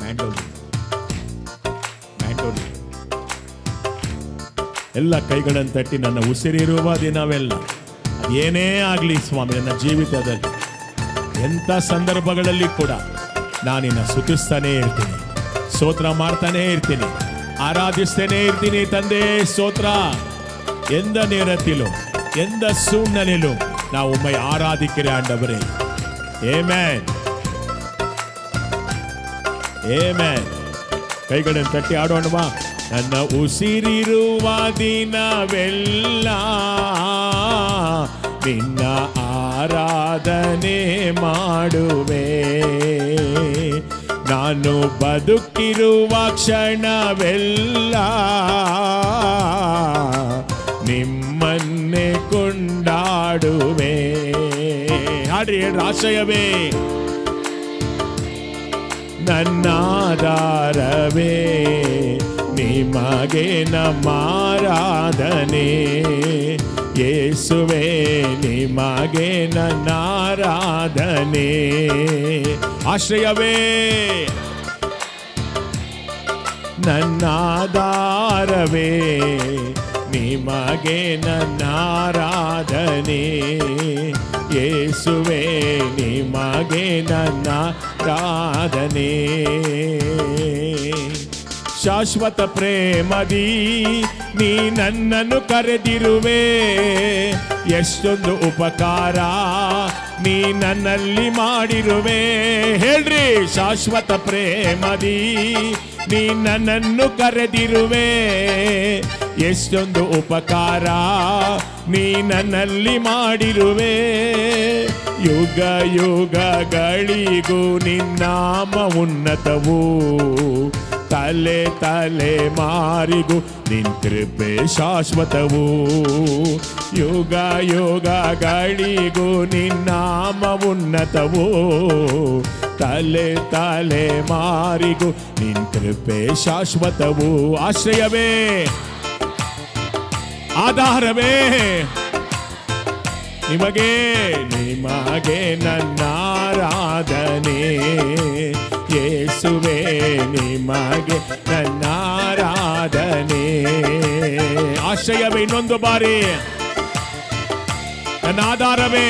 ಮ್ಯಾಂಡೋಲಿ ಎಲ್ಲ ಕೈಗಳನ್ನು ತಟ್ಟಿ, ನನ್ನ ಉಸಿರಿರುವ ದಿನವೆಲ್ಲ ಏನೇ ಆಗಲಿ ಸ್ವಾಮಿ, ನನ್ನ ಜೀವಿತದಲ್ಲಿ ಎಂಥ ಸಂದರ್ಭಗಳಲ್ಲಿ ಕೂಡ ನಾನಿನ್ನ ಸ್ತುತಿಸ್ತಾನೇ ಇರ್ತೀನಿ, ಸ್ತೋತ್ರ ಮಾಡ್ತಾನೇ ಇರ್ತೀನಿ, ஆராதிஸ்தனே இருத்தினே தந்தே ஸ்தோத்ரா. எந்த நேரத்திலும் எந்த சூழ்நிலையிலும் நான் உம்மை ஆராதிக்கிறேன் ஆண்டவரே. ஆமென், ஆமென். கைಗಳನ್ನು ತಟ್ಟಿ ಆಡೋಣವಾ? ನನ್ನ ಉಸಿರಿರುವ ದಿನವೆಲ್ಲ ನಿನ್ನ ಆರಾಧನೆ ಮಾಡುವೆ. ನಾನು ಬದುಕಿರುವ ಕ್ಷಣವೆಲ್ಲ ನಿಮ್ಮನ್ನೇ ಕೊಂಡಾಡುವೆ. ಹಾಡ್ರಿ, ಆಶ್ರಯವೇ ನನ್ನಾಧಾರವೇ, ನಿಮಗೆ ನಮ್ಮಾರಾಧನೆ. ಯೇಸುವೇ ನಿಮಗೆ ನನ್ನಾರಾಧನೆ. ಆಶ್ರಯವೇ ನನ್ನಾಧಾರವೇ, ನಿಮಗೆ ನನ್ನಾರಾಧನೆ. ಯೇಸುವೇ ನಿಮಗೆ ನನ್ನಾರಾಧನೆ. ಶಾಶ್ವತ ಪ್ರೇಮದಿ ನೀ ನನ್ನನ್ನು ಕರೆದಿರುವೆ. ಎಷ್ಟೊಂದು ಉಪಕಾರ ನೀ ನನ್ನಲ್ಲಿ ಮಾಡಿರುವೆ. ಹೇಳ್ರಿ, ಶಾಶ್ವತ ಪ್ರೇಮದಿ ನೀ ನನ್ನನ್ನು ಕರೆದಿರುವೆ. ಎಷ್ಟೊಂದು ಉಪಕಾರ ನೀ ನನ್ನಲ್ಲಿ ಮಾಡಿರುವೆ. ಯುಗ ಯುಗಗಳಿಗೂ ನಿನ್ನಾಮ ಉನ್ನತವು. ತಲೆ ತಲೆ ಮಾರಿಗೂ ನಿನ್ ಕೃಪೆ ಶಾಶ್ವತವು. ಯುಗ ಯುಗಗಳಿಗೂ ನಿನ್ನಾಮ ಉನ್ನತವು. ತಲೆ ತಲೆ ಮಾರಿಗೂ ನಿನ್ ಕೃಪೆ ಶಾಶ್ವತವು. ಆಶ್ರಯವೇ, ಆಧಾರವೇ ನಿಮಗೆ ನಿಮಗೆ ನನ್ನ ಆರಾಧನೆ ಯೇಸುವೆ ನಿಮಗೆ ನನ್ನ ಆರಾಧನೆ ಆಶ್ರಯವೇ ಇನ್ನೊಂದು ಬಾರಿ ನನ್ನ ಆಧಾರವೇ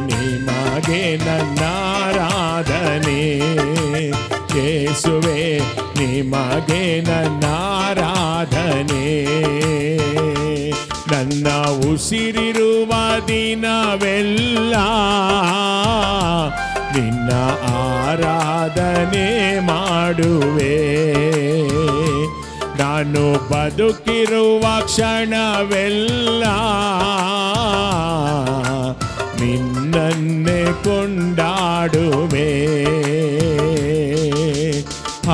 ನಿಮಗೆ ನನ್ನ ಆರಾಧನೆ ಯೇಸುವೆ ನಿಮಗೆ ನನ್ನ ಆರಾಧನೆ ನನ್ನ ಉಸಿರಿರುವ ದಿನವೆಲ್ಲ ನಿನ್ನ ಆರಾಧನೆ ಮಾಡುವೆ ನಾನು ಬದುಕಿರುವ ಕ್ಷಣವೆಲ್ಲ ನಿನ್ನನ್ನೇ ಕೊಂಡಾಡುವೆ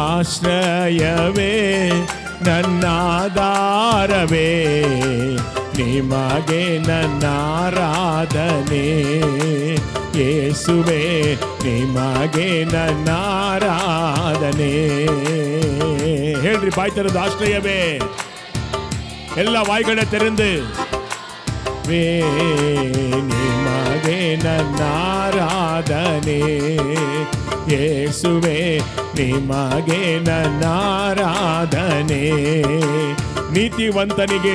ಆಶ್ರಯವೇ ನನ್ನ ಆಧಾರವೇ ನಿಮಗೆ ನನ್ನ ಆರಾಧನೆ ಯೇಸುವೆ ನಿಮಗೆ ನನ್ನ ಆರಾಧನೆ ಹೇಳ್ರಿ ಬಾಯ್ ತೆರೆದು ಆಶ್ರಯವೇ ಎಲ್ಲ ವಾಯ್ಗಳೇ ತೆರೆದು ನಿಮಗೆ ನನ್ನ ಆರಾಧನೆ ಯೇಸುವೆ ನಿಮಗೆ ನನ್ನ ಆರಾಧನೆ ನೀತಿವಂತನಿಗೆ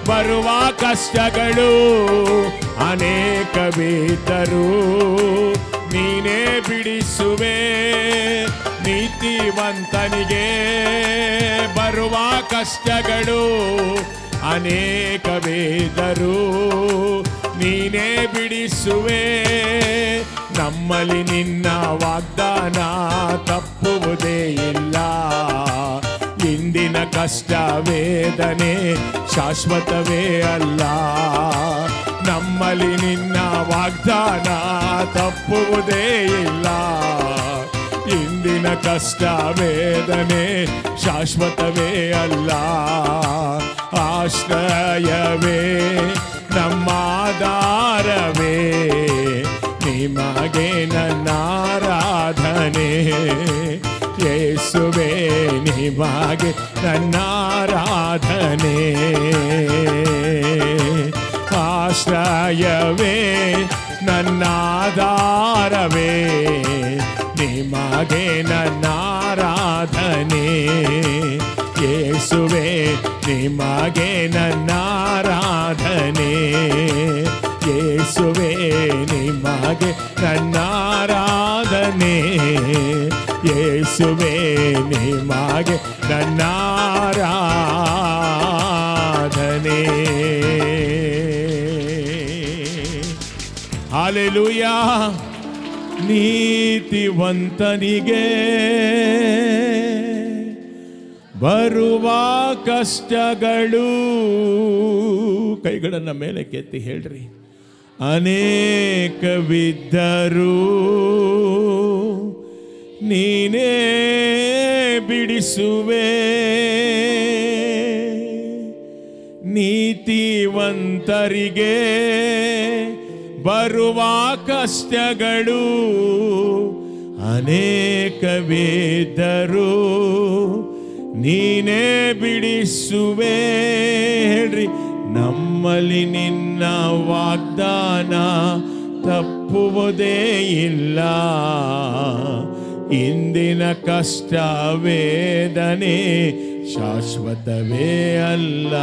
ಬರುವ ಕಷ್ಟಗಳು ಅನೇಕವಿದ್ದರೂ ನೀನೇ ಬಿಡಿಸುವೆ ನೀತಿವಂತನಿಗೆ ಬರುವ ಕಷ್ಟಗಳು ಅನೇಕವಿದ್ದರೂ ನೀನೇ ಬಿಡಿಸುವೆ ನಮ್ಮಲ್ಲಿ ನಿನ್ನ ವಾಗ್ದಾನ ತಪ್ಪುವುದೇ ಇಲ್ಲ ಇಂದಿನ ಕಷ್ಟ ವೇದನೆ ಶಾಶ್ವತವೇ ಅಲ್ಲ ನಮ್ಮಲ್ಲಿ ನಿನ್ನ ವಾಗ್ದಾನ ತಪ್ಪುವುದೇ ಇಲ್ಲ ಇಂದಿನ ಕಷ್ಟ ವೇದನೆ ಶಾಶ್ವತವೇ ಅಲ್ಲ ಆಶ್ರಯವೇ ನಮ್ಮ ಆಧಾರವೇ ನಿಮಗೆ ನನ್ನ ಆರಾಧನೆ ಯೇಸುವೆ ನಿಮಗೆ ನನ್ನ ಆರಾಧನೆ ಆಶ್ರಯವೇ ನನ್ನ ಆಧಾರವೇ ನಿಮಗೆ ನನ್ನ ಆರಾಧನೆ ಯೇಸುವೆ ನಿಮಗೆ ನನ್ನ ಆರಾಧನೆ ಯೇಸುವೆ ನಿಮಗೆ ನನ್ನ ಆರಾಧನೆ ಯೇಸುವೆ ನಿಮಗೆ ನನ್ನ ಆರಾಧನೆ ಹಲ್ಲೆಲೂಯಾ ನೀತಿವಂತನಿಗೆ ಬರುವ ಕಷ್ಟಗಳು ಕೈಗಳನ್ನು ಮೇಲೆ ಕೆತ್ತಿ ಹೇಳ್ರಿ ಅನೇಕವಿದ್ದರೂ ನೀನೇ ಬಿಡಿಸುವೆ ನೀತಿವಂತರಿಗೆ ಬರುವ ಕಷ್ಟಗಳು ಅನೇಕವಿದ್ದರೂ ನೀನೇ ಬಿಡಿಸುವೆ ಹೇಳ್ರಿ ನಮ್ಮಲ್ಲಿ ನಿನ್ನ ವಾಗ್ದಾನ ತಪ್ಪುವುದೇ ಇಲ್ಲ ಇಂದಿನ ಕಷ್ಟ ವೇದನೆ ಶಾಶ್ವತವೇ ಅಲ್ಲ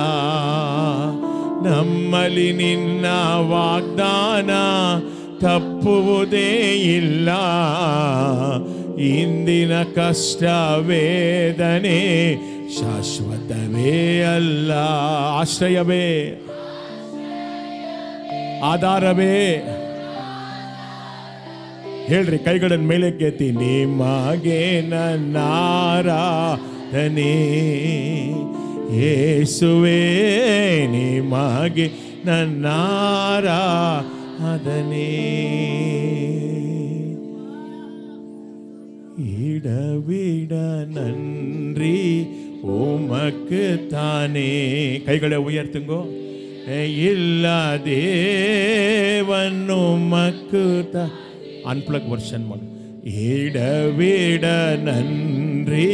ನಮ್ಮಲ್ಲಿ ನಿನ್ನ ವಾಗ್ದಾನ ತಪ್ಪುವುದೇ ಇಲ್ಲ ಇಂದಿನ ಕಷ್ಟ ವೇದನೆ ಶಾಶ್ವತವೇ ಅಲ್ಲ ಆಶ್ರಯವೇ ಆಧಾರವೇ ಹೇಳ್ರಿ ಕೈಗಳನ್ನು ಮೇಲೆ ಕೆತ್ತಿ ನಿಮಗೆ ನನ್ನ ಆರಾಧನೆ ಯೇಸುವೇ ನಿಮಗೆ ನನ್ನ ಆರಾಧನೆ இடவிட நன்றி உமக்கு தானே கைகளை உயர்த்துங்கோ இல்ல தேவன் உமக்கு தான் அன்பிளக் வெர்ஷன் இடவிட நன்றி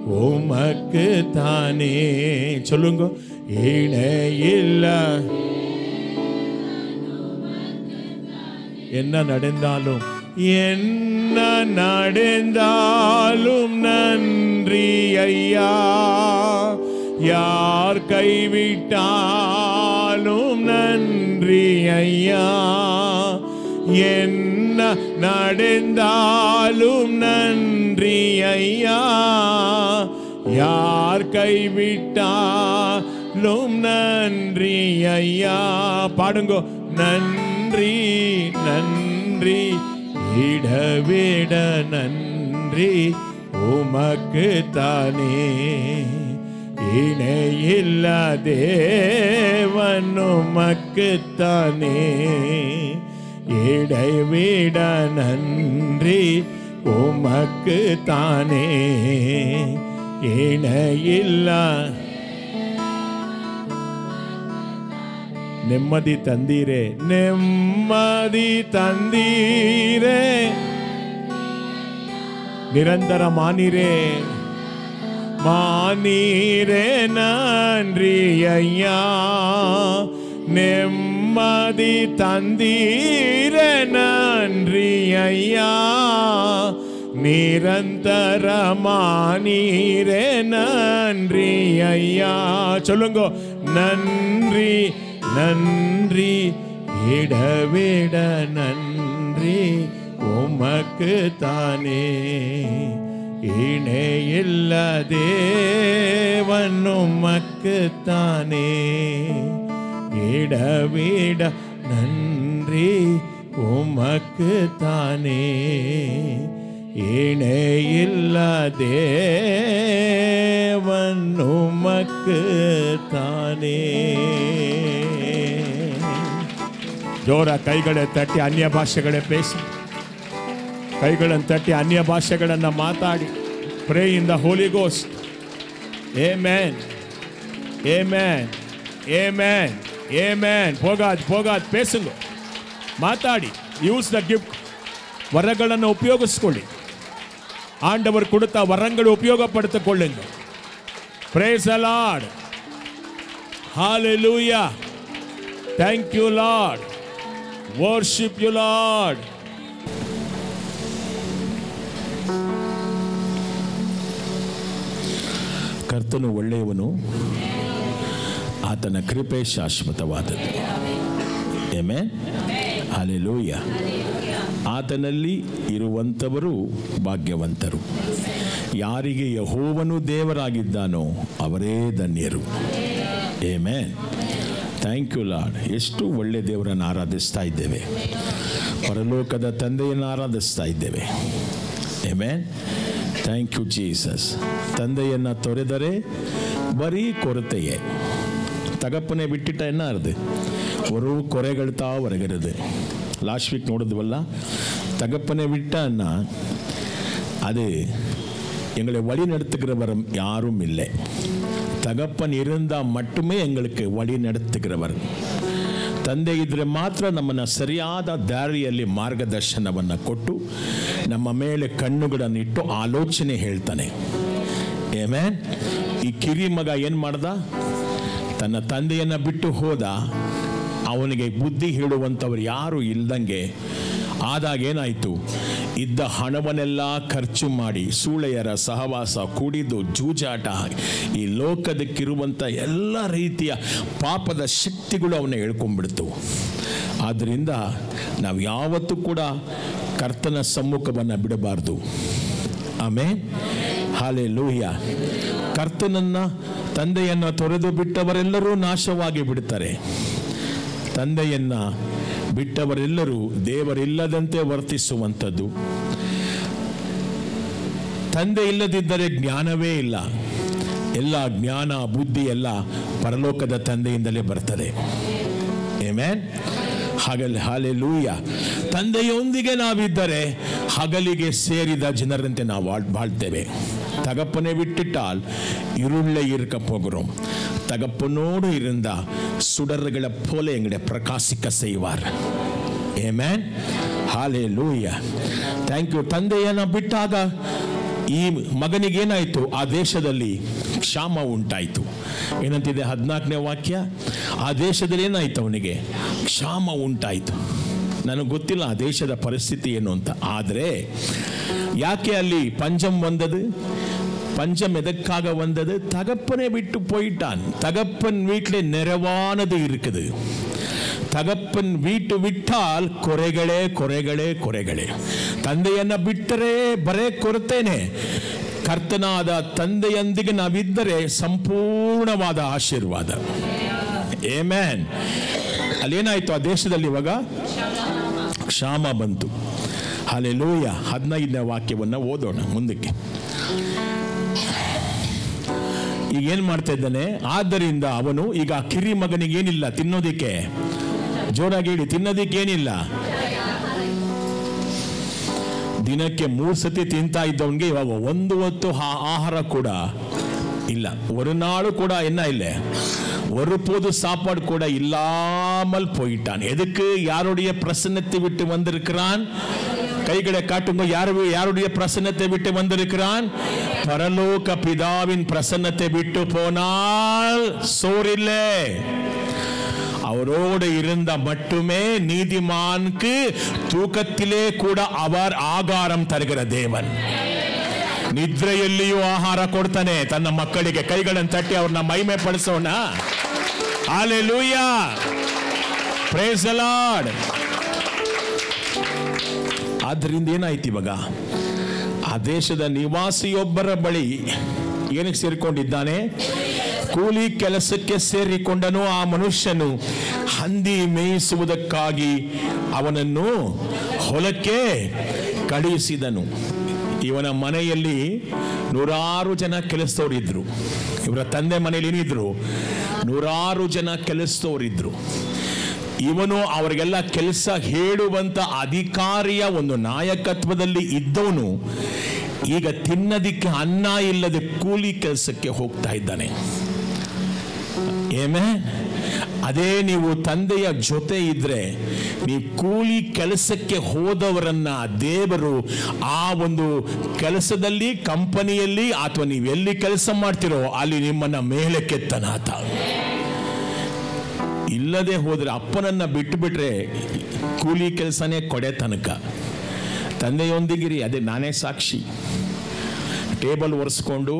உமக்கு தானே. சொல்லுங்க, இணையில்ல. என்ன நடந்தாலும் என்ன நடந்தாலும் நன்றி ஐயா. யார் கைவிட்டாலும் நன்றி ஐயா. என்ன நடந்தாலும் நன்றி ஐயா. யார் கைவிட்டாலும் நன்றி ஐயா. பாடுங்கோ, நன்றி நன்றி இடவிட நன்றி உமக்கு தானே. இணையில்ல தேவன் உமக்கு தானே. இடைவிட நன்றி உமக்கு தானே. இணையில்ல. ನೆಮ್ಮದಿ ತಂದೀರೆ, ನೆಮ್ಮದಿ ತಂದೀರೆ. ನಿರಂತರ ಮಾನಿರೆ ಮಾನಿರೆ ನನ್ರಿ ಅಯ್ಯ. ನೆಮ್ಮದಿ ತಂದೀರೆ ನನ್ರಿ ಅಯ್ಯ. ನಿರಂತರ ಮಾನಿರೆ ನನ್ರಿ ಅಯ್ಯ. சொல்லுங்க, நன்றி நன்றி இடவிட நன்றி உமக்கு தானே. இணையில்ல தேவன் உமக்கு தானே. இடவிட நன்றி உமக்கு தானே. இணையில்ல தேவன் உமக்கு தானே. ಜೋರ ಕೈಗಳೇ ತಟ್ಟಿ ಅನ್ಯ ಭಾಷೆಗಳೇ ಬೇಸಿ. ಕೈಗಳನ್ನು ತಟ್ಟಿ ಅನ್ಯ ಭಾಷೆಗಳನ್ನು ಮಾತಾಡಿ. Pray in the Holy Ghost. Amen, amen, amen, amen. போகாது பேசுங்க, மாத்தாடி. Use the gift. வரಗಳನ್ನು ಉಪಯೋಗಿಸಿಕೊಳ್ಳಿ. ஆண்டவர் கொடுத்த வரங்களை உபயோகப்படுத்திக் கொள்ளுங்க. Praise the Lord. Hallelujah. Thank you Lord. Worship you Lord. ಕರ್ತನು ಒಳ್ಳೆಯವನು, ಆತನ ಕೃಪೆ ಶಾಶ್ವತವಾದದ್ದು. ಆಮೆನ್. ಹಲ್ಲೆಲೂಯಾ. ಆತನಲ್ಲಿ ಇರುವಂಥವರು ಭಾಗ್ಯವಂತರು. ಯಾರಿಗೆ ಯೆಹೋವನು ದೇವರಾಗಿದ್ದಾನೋ ಅವರೇ ಧನ್ಯರು. ಆಮೆನ್. Thank you Lord. ಎಷ್ಟು ಒಳ್ಳೆ ದೇವರನ್ನು ಆರಾಧಿಸ್ತಾ ಇದ್ದೇವೆ. ಪರಲೋಕದ ತಂದೆಯನ್ನು ಆರಾಧಿಸ್ತಾ ಇದ್ದೇವೆ. ಆಮೆನ್. Thank you Jesus. ತಂದೆಯನ್ನು ತೊರೆದರೆ ಬರೀ ಕೊರತೆಯೇ. தகப்பனை விட்டுட்டா என்ன ஆகுது? ஒரு குறைகள் தான் வருகிறது. லாஸ்ட் வீக் நோடுதுவல்ல, தகப்பனை விட்டான்னா அது எங்களை வழி நடத்துகிறவர் யாரும் இல்லை. தகப்பன் இருந்தால் மட்டுமே எங்களுக்கு வழி நடத்துகிறவர். ತಂದೆ ಇದ್ರೆ ಮಾತ್ರ ನಮ್ಮನ್ನು ಸರಿಯಾದ ದಾರಿಯಲ್ಲಿ ಮಾರ್ಗದರ್ಶನವನ್ನು ಕೊಟ್ಟು ನಮ್ಮ ಮೇಲೆ ಕಣ್ಣುಗಳನ್ನಿಟ್ಟು ಆಲೋಚನೆ ಹೇಳ್ತಾನೆ. ಆಮೆನ್. ಈ ಕಿರಿ ಮಗ ಏನು ಮಾಡ್ದ? ತನ್ನ ತಂದೆಯನ್ನು ಬಿಟ್ಟು ಹೋದ. ಅವನಿಗೆ ಬುದ್ಧಿ ಹೇಳುವಂಥವ್ರು ಯಾರು ಇಲ್ದಂಗೆ ಆದಾಗ ಏನಾಯಿತು? ಇದ್ದ ಹಣವನ್ನೆಲ್ಲ ಖರ್ಚು ಮಾಡಿ ಸೂಳೆಯರ ಸಹವಾಸ, ಕುಡಿದು, ಜೂಜಾಟ, ಈ ಲೋಕದಕ್ಕಿರುವಂಥ ಎಲ್ಲ ರೀತಿಯ ಪಾಪದ ಶಕ್ತಿಗಳು ಅವನ್ನ ಎಳ್ಕೊಂಡ್ಬಿಡ್ತು. ಆದ್ದರಿಂದ ನಾವು ಯಾವತ್ತೂ ಕೂಡ ಕರ್ತನ ಸಮ್ಮುಖವನ್ನು ಬಿಡಬಾರ್ದು. ಆಮೆನ್. ಹಲ್ಲೆಲೂಯಾ. ಕರ್ತನನ್ನು, ತಂದೆಯನ್ನು ತೊರೆದು ಬಿಟ್ಟವರೆಲ್ಲರೂ ನಾಶವಾಗಿ ಬಿಡ್ತಾರೆ. ತಂದೆಯನ್ನು ಬಿಟ್ಟವರೆಲ್ಲರೂ ದೇವರಿಲ್ಲದಂತೆ ವರ್ತಿಸುವಂಥದ್ದು. ತಂದೆ ಇಲ್ಲದಿದ್ದರೆ ಜ್ಞಾನವೇ ಇಲ್ಲ. ಎಲ್ಲ ಜ್ಞಾನ, ಬುದ್ಧಿ ಎಲ್ಲ ಪರಲೋಕದ ತಂದೆಯಿಂದಲೇ ಬರ್ತದೆ. ಆಮೆನ್. ಹಲ್ಲೆಲೂಯಾ. ತಂದೆಯೊಂದಿಗೆ ನಾವಿದ್ದರೆ ಹಗಲಿಗೆ ಸೇರಿದ ಜನರಂತೆ ನಾವು ಬಾಳ್ತೇವೆ. தகப்பனை விட்டுட்டால் இருளை இருக்க போகிறோம். தகப்பனோடு இருந்த சுடர்களை போல எங்களை பிரகாசிக்க செய்வார். ஆமென். ஹல்லேலூயா. Thank you. ತಂದೆಯನ್ನು ಬಿಟ್ಟಾಗ ಈ ಮಗನಿಗೇನಾಯಿತು, ಆ ದೇಶದಲ್ಲಿ ಕ್ಷಾಮ ಉಂಟಾಯಿತು. ಏನಂತಿದೆ 14ನೇ ವಾಕ್ಯ, ಆ ದೇಶದಲ್ಲಿ ಏನಾಯಿತು, ಅವನಿಗೆ ಕ್ಷಾಮ ಉಂಟಾಯಿತು. ನನಗೆ ಗೊತ್ತಿಲ್ಲ ಆ ದೇಶದ ಪರಿಸ್ಥಿತಿ ಏನು ಅಂತ. ಆದರೆ ಯಾಕೆ ಅಲ್ಲಿ பஞ்சம் வந்தது? பஞ்சம் எதற்காக வந்தது? தகப்பனை விட்டு போயிட்டான். தகப்பன் வீட்டில் நிறைவானது இருக்குது. தகப்பன் வீட்டு விட்டால் ಕೊರೆಗಳೇ ಕೊರೆಗಳೇ ಕೊರೆಗಳೇ. ತಂದೆಯನ್ನ ಬಿಟ್ಟರೆ ಬರೇ ಕೊರತೆನೆ. ಕರ್ತನಾದ ತಂದೆಯೊಂದಿಗೆ ನಾವಿದ್ದರೆ ಸಂಪೂರ್ಣವಾದ ಆಶೀರ್ವಾದ. ಆಮೆನ್. ಅಲ್ಲೇನಾಯ್ತು ಆ ದೇಶದಲ್ಲಿ? ಇವಾಗ ಕ್ಷಾಮ ಬಂತು. ಹಲ್ಲೆಲೂಯಾ. 15ನೇ ವಾಕ್ಯವನ್ನು ಓದೋಣ ಮುಂದಕ್ಕೆ. ಈಗ ಏನ್ ಮಾಡ್ತಾ ಇದ್ದಾನೆ? ಆದ್ದರಿಂದ ಅವನು ಈಗ ಕಿರಿ ಮಗನಿಗೇನಿಲ್ಲ ತಿನ್ನೋದಿಕ್ಕೆ, ಜೋರಾಗಿ ಹೇಳಿ, ತಿನ್ನೋದಿಕ್ಕೆ ಏನಿಲ್ಲ. ದಿನಕ್ಕೆ 3 ಸತಿ ತಿಂತಾ ಇದ್ದವನ್ಗೆ ಇವಾಗ 1 ಹೊತ್ತು ಆಹಾರ ಕೂಡ ಇಲ್ಲ. ஒரு நாள் கூட என்ன இல்லை, ஒருபோது சாப்பாடு கூட இல்லாமல் போயிட்டான். எதுக்கு? யாருடைய பிரசன்னத்தை விட்டு வந்திருக்கிறான்? கைகளை காட்டுங்க. யாருடைய பிரசன்னத்தை விட்டு வந்திருக்கிறான்? பரலோக பிதாவின் பிரசன்னத்தை விட்டு போனால் சோறில்லை. அவரோடு இருந்த மட்டுமே நீதிமானுக்கு தூக்கத்திலே கூட அவர் ஆகாரம் தருகிற தேவன். ನಿದ್ರೆಯಲ್ಲಿಯೂ ಆಹಾರ ಕೊಡ್ತಾನೆ ತನ್ನ ಮಕ್ಕಳಿಗೆ. ಕೈಗಳನ್ನು ತಟ್ಟಿ ಅವ್ರನ್ನ ಮಹಿಮೆ ಪಡಿಸೋಣ. Hallelujah, praise the lord. ಆದ್ದರಿಂದ ಏನಾಯ್ತು ಇವಾಗ? ಆ ದೇಶದ ನಿವಾಸಿಯೊಬ್ಬರ ಬಳಿ ಏನಕ್ಕೆ ಸೇರಿಕೊಂಡಿದ್ದಾನೆ? ಕೂಲಿ ಕೆಲಸಕ್ಕೆ ಸೇರಿಕೊಂಡನು. ಆ ಮನುಷ್ಯನು ಹಂದಿ ಮೇಯಿಸುವುದಕ್ಕಾಗಿ ಅವನನ್ನು ಹೊಲಕ್ಕೆ ಕಳುಹಿಸಿದನು. ಇವನ ಮನೆಯಲ್ಲಿ 100 ಜನ ಕೆಲಸದವರಿದ್ರು. ಇವರ ತಂದೆ ಮನೆಯಲ್ಲಿ ಏನಿದ್ರು? 100 ಜನ ಕೆಲಸದವರಿದ್ರು. ಇವನು ಅವರಿಗೆಲ್ಲ ಕೆಲಸ ಹೇಳುವಂತ ಅಧಿಕಾರಿಯ ಒಂದು ನಾಯಕತ್ವದಲ್ಲಿ ಇದ್ದವನು ಈಗ ತಿನ್ನದಿಕ್ಕೆ ಅನ್ನ ಇಲ್ಲದೆ ಕೂಲಿ ಕೆಲಸಕ್ಕೆ ಹೋಗ್ತಾ ಇದ್ದಾನೆ. ಆಮೆನ್. ಅದೇ ನೀವು ತಂದೆಯ ಜೊತೆ ಇದ್ರೆ, ನೀವು ಕೂಲಿ ಕೆಲಸಕ್ಕೆ ಹೋದವರನ್ನ ದೇವರು ಆ ಒಂದು ಕೆಲಸದಲ್ಲಿ, ಕಂಪನಿಯಲ್ಲಿ ಅಥವಾ ನೀವು ಎಲ್ಲಿ ಕೆಲಸ ಮಾಡ್ತಿರೋ ಅಲ್ಲಿ ನಿಮ್ಮನ್ನ ಮೇಲೆ ಕೆತ್ತನಾತ. ಇಲ್ಲದೆ ಹೋದ್ರೆ, ಅಪ್ಪನನ್ನ ಬಿಟ್ಟು ಬಿಟ್ರೆ ಕೂಲಿ ಕೆಲಸನೇ ಕೊಡೆ ತನಕ. ತಂದೆಯೊಂದಿಗಿರಿ, ಅದೇ ನಾನೇ ಸಾಕ್ಷಿ. ಟೇಬಲ್ ಒರೆಸ್ಕೊಂಡು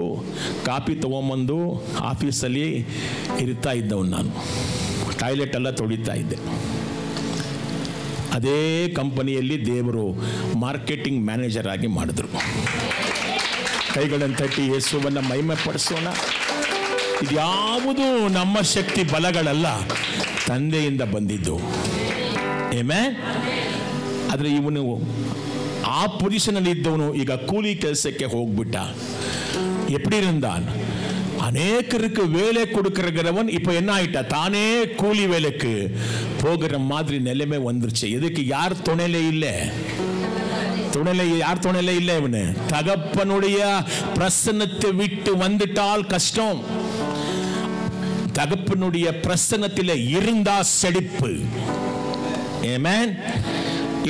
ಕಾಫಿ ತಗೊಂಬಂದು ಆಫೀಸಲ್ಲಿ ಇರ್ತಾ ಇದ್ದವನು ನಾನು. ಟಾಯ್ಲೆಟ್ ಎಲ್ಲ ತೊಳಿತಾ ಇದ್ದೆ. ಅದೇ ಕಂಪನಿಯಲ್ಲಿ ದೇವರು ಮಾರ್ಕೆಟಿಂಗ್ ಮ್ಯಾನೇಜರ್ ಆಗಿ ಮಾಡಿದ್ರು. ಕೈಗಳನ್ನು ತಟ್ಟಿ ಯೇಸುವನ್ನು ಮಹಿಮೆ ಪಡಿಸೋಣ. ಇದ್ಯಾವುದು ನಮ್ಮ ಶಕ್ತಿ ಬಲಗಳಲ್ಲ, ತಂದೆಯಿಂದ ಬಂದಿದ್ದು. ಆಮೆನ್. ಆದರೆ ಇವನು ಆ ಪೊಸಿಷನಲ್ಲಿ ಇದ್ದವನು ಈಗ ಕೂಲಿ ಕೆಲಸಕ್ಕೆ ಹೋಗ್ಬಿಟ್ಟ. எப்படி இருந்தான்? அநேகருக்கு வேலை கொடுக்கிறவன் இப்ப என்ன ஆயிட்டா? தானே கூலி வேலைக்கு போகிற மாதிரி நிலைமை வந்துருச்சு. எதுக்கு? யார் துணையில இல்லை. யார் துணையில இல்லை. இவனு தகப்பனுடைய பிரசன்னத்தை விட்டு வந்துட்டால் கஷ்டம். தகப்பனுடைய பிரசன்னத்தில் இருந்தா செழிப்பு. ஆமென்.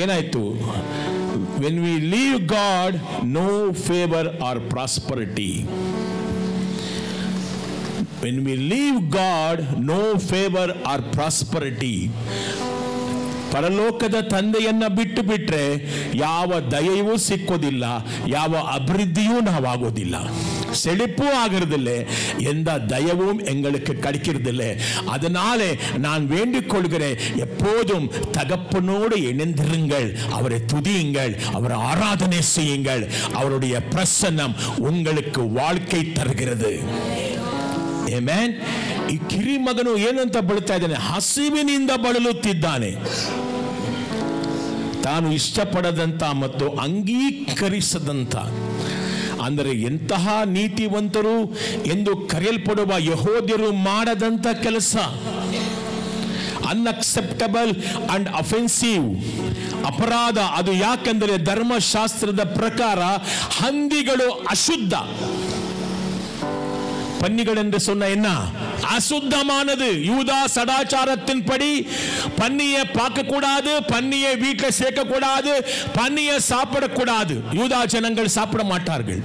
ಏನಾಯ್ತು? when we leave God, no favor or prosperity. when we leave God, no favor or prosperity. ಪರಲೋಕದ ತಂದೆಯನ್ನ ಬಿಟ್ಟು ಬಿಟ್ರೆ ಯಾವ ದಯೆಯೂ ಸಿಕ್ಕೋದಿಲ್ಲ, ಯಾವ ಅಭಿವೃದ್ಧಿಯೂ ನಾವಾಗೋದಿಲ್ಲ, செழிப்பு ஆகிறதில்லை, எந்த தயவும் எங்களுக்கு கிடைக்கிறதில்லை. அதனாலே நான் வேண்டிக் கொள்கிறேன், எப்போதும் தகப்பனோடு இணைந்திருங்கள், அவரை துதியுங்கள், அவரை ஆராதனை செய்யுங்கள். அவருடைய பிரசன்னம் உங்களுக்கு வாழ்க்கை தருகிறது. ಆಮೆನ್. ಈ ಕಿರಿ ಮಗನು ಏನಂತ ಬಳುತ್ತಾ ಇದ್ದಾನೆ? ಹಸಿವಿನಿಂದ ಬಳಲುತ್ತಿದ್ದಾನೆ. ತಾನು ಇಷ್ಟಪಡದಂತ ಮತ್ತು ಅಂಗೀಕರಿಸದಂತ, ಅಂದರೆ ಎಂತಹ ನೀತಿವಂತರು ಎಂದು ಕರೆಯಲ್ಪಡುವ ಯಹೂದ್ಯರು ಮಾಡದಂತ ಕೆಲಸ, ಅನ್ಅಕ್ಸೆಪ್ಟಬಲ್ ಅಂಡ್ ಅಫೆನ್ಸಿವ್, ಅಪರಾಧ. ಅದು ಯಾಕೆಂದರೆ ಧರ್ಮಶಾಸ್ತ್ರದ ಪ್ರಕಾರ ಹಂದಿಗಳು ಅಶುದ್ಧ. பன்னிகள் என்று சொன்ன என்ன? அசுத்தமானது. யூதா சடாச்சாரத்தின்படி பன்னியை பார்க்க கூடாது, பன்னியை வீட்டில் சேர்க்க கூடாது, பன்னியை சாப்பிடக்கூடாது. யூதா ஜனங்கள் சாப்பிட மாட்டார்கள்.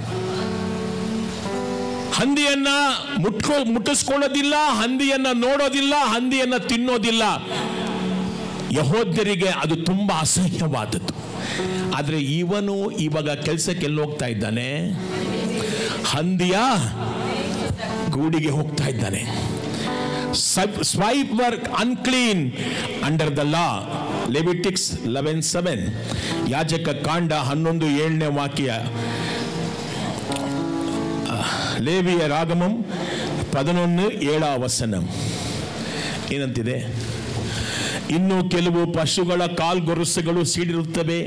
ಹಂದಿಯನ್ನ ಮುಟ್ಟಿಸ್ಕೊಳ್ಳೋದಿಲ್ಲ, ಹಂದಿಯನ್ನ ನೋಡೋದಿಲ್ಲ, ಹಂದಿಯನ್ನ ತಿನ್ನೋದಿಲ್ಲ. ಯಹೂದ್ಯರಿಗೆ ಅದು ತುಂಬಾ ಅಸಹ್ಯವಾದದ್ದು. ಆದ್ರೆ ಇವನು ಇವಾಗ ಕೆಲಸಕ್ಕೆ ಎಲ್ಲಿ ಹೋಗ್ತಾ ಇದ್ದಾನೆ? ಹಂದಿಯ ಗೂಡಿಗೆ ಹೋಗ್ತಾ ಇದ್ದಾನೆ. Swine were unclean under the law. Leviticus 11:7, ಯಾಜಕ ಕಾಂಡ 11:7 ವಾಕ್ಯ. ಲೇವಿಯ ರಾಗಮಂ 11:7 ಏನಂತಿದೆ? ಇನ್ನು ಕೆಲವು ಪಶುಗಳ ಕಾಲ್ಗೊರಸುಗಳು ಸಿಡಿರುತ್ತವೆ,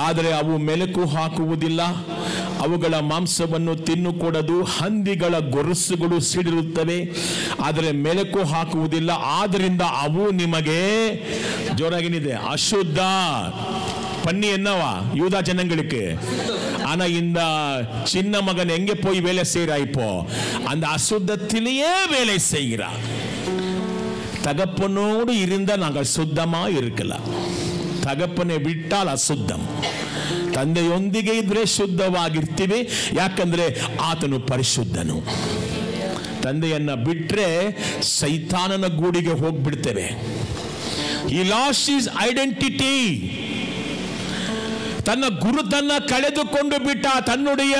ಆದರೆ ಅವು ಮೆಲುಕು ಹಾಕುವುದಿಲ್ಲ, ಅವುಗಳ ಮಾಂಸವನ್ನು ತಿನ್ನುಕೊಡದು. ಹಂದಿಗಳ ಗೊರಸುಗಳು ಸಿಡಿರುತ್ತವೆ, ಆದರೆ ಮೆಲುಕು ಹಾಕುವುದಿಲ್ಲ, ಆದ್ದರಿಂದ ಅವು ನಿಮಗೆ ಜೋರಾಗಿನಿದೆ ಅಶುದ್ಧ. பன்னி என்னவா? யூதா ஜனங்களுக்கு. ஆனா இந்த சின்ன மகன் எங்க போய் வேலை செய்யறா? இப்போ அந்த அசுத்தத்திலேயே வேலை செய்கிறார். தகப்பனோடு இருந்தா நாங்கள் சுத்தமா இருக்கலாம். ತಗಪ್ಪನೆ ಬಿಟ್ಟಾಲ್ ಅಶುದ್ಧಂ. ತಂದೆಯೊಂದಿಗೆ ಇದ್ರೆ ಶುದ್ಧವಾಗಿರ್ತೀವಿ, ಯಾಕಂದ್ರೆ ಆತನು ಪರಿಶುದ್ಧನು. ತಂದೆಯನ್ನ ಬಿಟ್ರೆ ಸೈತಾನನ ಗೂಡಿಗೆ ಹೋಗ್ಬಿಡ್ತೇವೆ. He lost his identity. தன்ன குருதன்ன கಳೆದುಕೊಂಡು ಬಿಟ್ಟ, தன்னுடைய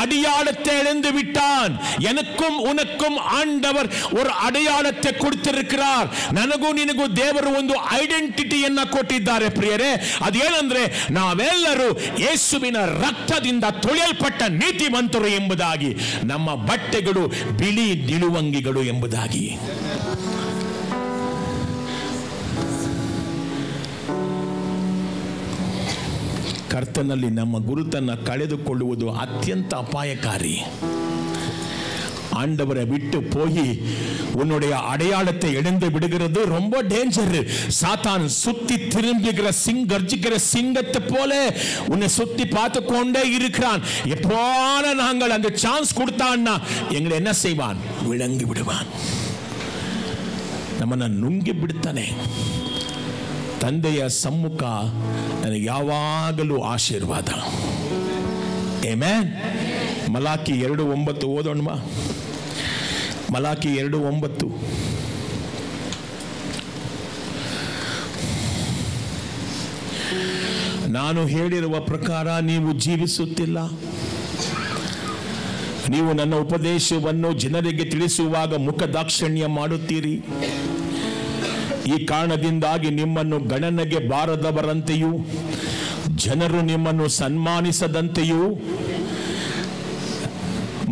அடையாளத்தை இழந்து விட்டான். எனக்கும் உனக்கும் ஆண்டவர் ஒரு அடையாளத்தை கொடுத்திருக்கிறார். ನನಗೂ ನಿನಗೂ ದೇವರು ಒಂದು ಐಡೆಂಟಿಟಿಯನ್ನ ಕೊಟ್ಟಿದ್ದಾರೆ ಪ್ರಿಯರೇ. ಅದೇನೆಂದ್ರೆ ನಾವೆಲ್ಲರೂ ಯೇಸುವಿನ ರಕ್ತದಿಂದ ತೊಳೆಯಲ್ಪಟ್ಟ ನೀತಿವಂತರು ಎಂಬುದಾಗಿ, ನಮ್ಮ ಬಟ್ಟೆಗಳು ಬಿಳಿ ನಿಲುವಂಗಿಗಳು ಎಂಬುದಾಗಿ. ಕರ್ತನಲ್ಲಿ ನಮ್ಮ ಗುರುತನ್ನು ಕಳೆದುಕೊಳ್ಳುವುದು ಅತ್ಯಂತ ಅಪಾಯಕಾರಿ. ஆண்டவரை விட்டு போய் உன்னுடைய அடையாளத்தை இழந்து விடுகிறது ரொம்ப டேஞ்சர். சாத்தான் சுத்தி திரும்புகிற கர்ஜிக்கிற சிங்கத்தை போல உன்னை சுத்தி பார்த்து கொண்டே இருக்கிறான். எப்போன நாங்கள் அந்த சான்ஸ் கொடுத்தான்னா எங்களை என்ன செய்வான்? விளங்கி விடுவான், ನಮ್ಮನ್ನ ನುಂಗಿ ಬಿಡ್ತಾನೆ. ತಂದೆಯ ಸಮ್ಮುಖ ನನಗೆ ಯಾವಾಗಲೂ ಆಶೀರ್ವಾದ. ಆಮೆನ್. ಮಲಾಕಿ 2:9 ಓದೋಣ. ಮಲಾಕಿ 2:9. ನಾನು ಹೇಳಿರುವ ಪ್ರಕಾರ ನೀವು ಜೀವಿಸುತ್ತಿಲ್ಲ. ನೀವು ನನ್ನ ಉಪದೇಶವನ್ನು ಜನರಿಗೆ ತಿಳಿಸುವಾಗ ಮುಖದಾಕ್ಷಿಣ್ಯ ಮಾಡುತ್ತೀರಿ. ಈ ಕಾರಣದಿಂದಾಗಿ ನಿಮ್ಮನ್ನು ಗಣನೆಗೆ ಬಾರದವರಂತೆಯೂ ಜನರು ನಿಮ್ಮನ್ನು ಸನ್ಮಾನಿಸದಂತೆಯೂ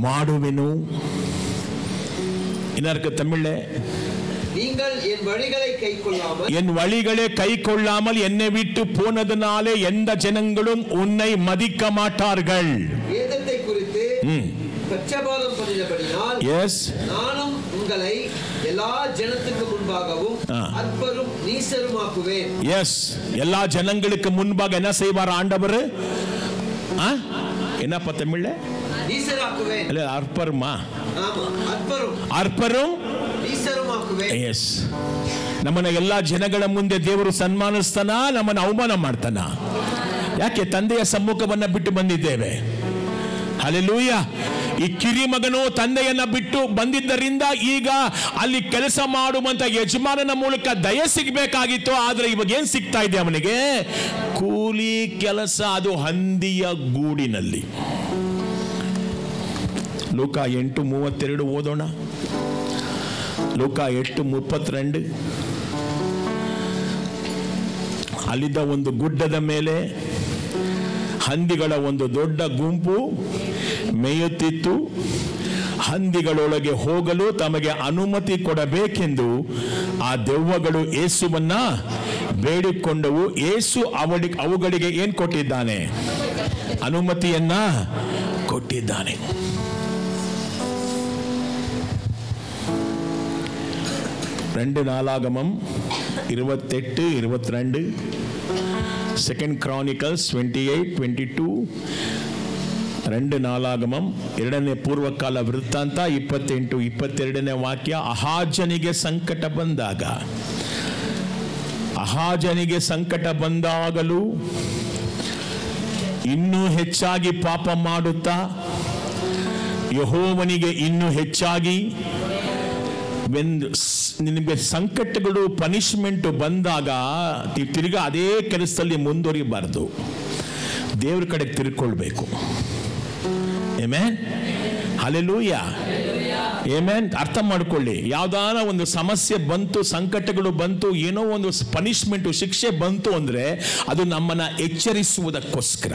ಮಾಡುವೆನು. இதற்கு தமிழ்ல, நீங்கள் என் வழிகளை கைக்கொள்ளாமல் என்னை விட்டு போனதனாலே எந்த ஜனங்களும் உன்னை மதிக்க மாட்டார்கள். வேதத்தை குறித்து பட்சபாதம் பண்ணினபடியால் நானும் உங்களை எல்லா ஜனத்துக்கு முன்பாகவும் அற்பரும் நீசருமாக்குவேன். எல்லா ஜனங்களுக்கு முன்பாக என்ன செய்வார் ஆண்டவர்? என்னப்பா தமிழ்ல? நீசராக்குவேன். இல்ல அற்பருமா? ஆமா, ಅರ್ಪರು ಎಸ್. ನಮ್ಮನ್ನ ಎಲ್ಲಾ ಜನಗಳ ಮುಂದೆ ದೇವರು ಸನ್ಮಾನಿಸ್ತಾನ, ನಮ್ಮನ್ನು ಅವಮಾನ ಮಾಡ್ತಾನ? ಯಾಕೆ? ತಂದೆಯ ಸಮ್ಮುಖವನ್ನ ಬಿಟ್ಟು ಬಂದಿದ್ದೇವೆ. ಹಲ್ಲೆಲೂಯ. ಈ ಕಿರಿ ಮಗನು ತಂದೆಯನ್ನ ಬಿಟ್ಟು ಬಂದಿದ್ದರಿಂದ ಈಗ ಅಲ್ಲಿ ಕೆಲಸ ಮಾಡುವಂತ ಯಜಮಾನನ ಮೂಲಕ ದಯ ಸಿಗಬೇಕಾಗಿತ್ತು. ಆದ್ರೆ ಇವಾಗ ಏನ್ ಸಿಗ್ತಾ ಇದೆ ಅವನಿಗೆ? ಕೂಲಿ ಕೆಲಸ, ಅದು ಹಂದಿಯ ಗೂಡಿನಲ್ಲಿ. ಲೂಕ 8:32 ಓದೋಣ. ಲೂಕ 8:32. ಅಲ್ಲಿದ್ದ ಒಂದು ಗುಡ್ಡದ ಮೇಲೆ ಹಂದಿಗಳ ಒಂದು ದೊಡ್ಡ ಗುಂಪು ಮೇಯುತ್ತಿತ್ತು. ಹಂದಿಗಳೊಳಗೆ ಹೋಗಲು ತಮಗೆ ಅನುಮತಿ ಕೊಡಬೇಕೆಂದು ಆ ದೆವ್ವಗಳು ಯೇಸುವನ್ನ ಬೇಡಿಕೊಂಡವು. ಯೇಸು ಅವುಗಳಿಗೆ ಏನ್ ಕೊಟ್ಟಿದ್ದಾನೆ? ಅನುಮತಿಯನ್ನ ಕೊಟ್ಟಿದ್ದಾನೆ. ரெண்டு நாளாகமம் 28:22, 2 Chronicles 28:22, 2 ನಾಲಾಗಮಂ 2ನೇ ಪೂರ್ವಕಾಲ ವೃತ್ತಾಂತ 28-22ನೇ ವಾಕ್ಯ. ಅಹಾಜನಿಗೆ ಸಂಕಟ ಬಂದಾಗಲೂ ಇನ್ನೂ ಹೆಚ್ಚಾಗಿ ಪಾಪ ಮಾಡುತ್ತಾ ಯೆಹೋವನಿಗೆ ಇನ್ನೂ ಹೆಚ್ಚಾಗಿ ನಿನಗೆ ಸಂಕಟಗಳು ಪನಿಷ್ಮೆಂಟ್ ಬಂದಾಗ ತಿರ್ಗಾ ಅದೇ ಕೆಲಸದಲ್ಲಿ ಮುಂದುವರಿಬಾರ್ದು, ದೇವ್ರ ಕಡೆ ತಿರ್ಕೊಳ್ಬೇಕು. Amen, hallelujah, amen. ಅರ್ಥ ಮಾಡ್ಕೊಳ್ಳಿ, ಯಾವ್ದಾನ ಒಂದು ಸಮಸ್ಯೆ ಬಂತು, ಸಂಕಟಗಳು ಬಂತು, ಏನೋ ಒಂದು ಪನಿಷ್ಮೆಂಟ್ ಶಿಕ್ಷೆ ಬಂತು ಅಂದ್ರೆ ಅದು ನಮ್ಮನ್ನ ಎಚ್ಚರಿಸುವುದಕ್ಕೋಸ್ಕರ.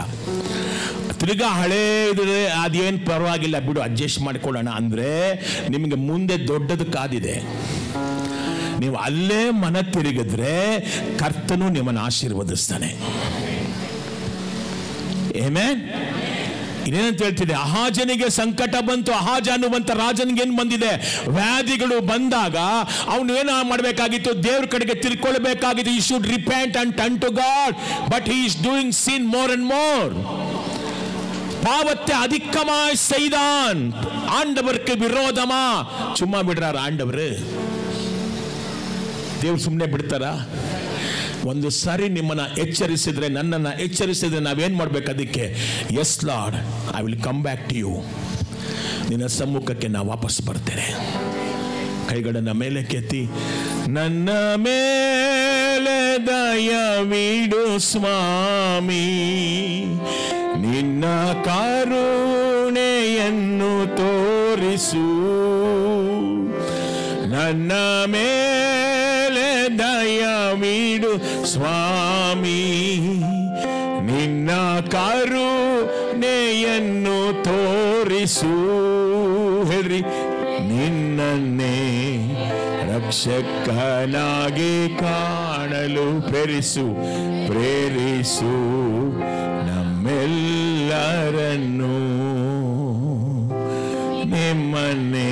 ತಿರ್ಗಾ ಹಳೇ ಇದ್ರೆ ಅದೇನು ಪರವಾಗಿಲ್ಲ ಬಿಡು ಅಡ್ಜಸ್ಟ್ ಮಾಡ್ಕೊಳ್ಳೋಣ ಅಂದ್ರೆ ನಿಮಗೆ ಮುಂದೆ ದೊಡ್ಡದು ಕಾದಿದೆ. ನೀವು ಅಲ್ಲೇ ಮನ ತಿರುಗಿದ್ರೆ ಕರ್ತನು ನಿಮ್ಮನ್ನು ಆಶೀರ್ವದಿಸ್ತಾನೆ. ಆಮೆನ್. ಇನ್ನೇನಂತ ಹೇಳ್ತಿದೆ, ಅಹಾಜನಿಗೆ ಸಂಕಟ ಬಂತು. ಅಹಾಜ ಅನ್ನುವಂತ ರಾಜನಿಗೆ ಏನ್ ಬಂದಿದೆ? ವ್ಯಾಧಿಗಳು ಬಂದಾಗ ಅವನು ಏನೋ ಮಾಡಬೇಕಾಗಿತ್ತು? ದೇವ್ರ ಕಡೆಗೆ ತಿರ್ಕೊಳ್ಬೇಕಾಗಿತ್ತು. he should repent and turn to God, but he is doing sin more and more. பாவத்தை அதிகமாய் செய்தான், ஆண்டவருக்கு விரோதமா. சும்மா ಬಿಡ್ರಾರ ಆಂಡವರು? ದೇವ್ರು ಸುಮ್ಮನೆ ಬಿಡ್ತಾರಾ? ಒಂದು ಸಾರಿ ನಿಮ್ಮನ್ನ ಎಚ್ಚರಿಸಿದ್ರೆ, ನನ್ನನ್ನ ಎಚ್ಚರಿಸಿದ್ರೆ ನಾವೇನ್ ಮಾಡ್ಬೇಕು? ಅದಕ್ಕೆ yes Lord, I will come back to you. ನಿನ್ನ ಸಮ್ಮುಖಕ್ಕೆ ನಾ ವಾಪಸ್ ಬರ್ತೇನೆ. ಕೈಗಳನ್ನ ಮೇಲೆ ಕೆತ್ತಿ, ನನ್ನ ಮೇಲೆ ದಯವಿಡು ಸ್ವಾಮಿ, ನಿನ್ನ ಕರುಣೆಯನ್ನು ತೋರಿಸು. ನನ್ನ ಮೇಲೆ ದಯವಿಡು ಸ್ವಾಮಿ, ನಿನ್ನ ಕರುಣೆಯನ್ನು ತೋರಿಸು. ಹೇಳ್ರಿ, ನಿನ್ನನ್ನೇ ರಕ್ಷಕನಾಗಿ ಕಾಣಲು ಪ್ರೇರಿಸು ನಮ್ಮೆಲ್ಲರನ್ನು. ನಿಮ್ಮನ್ನೇ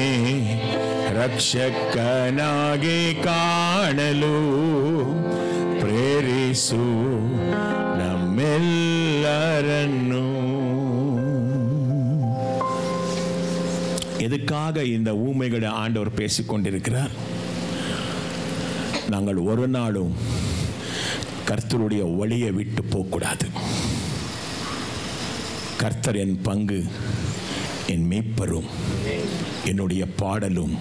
ರಕ್ಷಕನಾಗಿ ಕಾಣಲು ಪ್ರೇರಿಸು ನಮ್ಮೆಲ್ಲರನ್ನು. எதுக்காக இந்த ஊமைகளை ஆண்டவர் பேசிக்கொண்டிருக்கிறார்? நாங்கள் ஒரு நாளும் கர்த்தருடைய வழியை விட்டு போகக்கூடாது. கர்த்தர் என் பங்கு, என் மீட்பரும், என்னுடைய பாடலும்,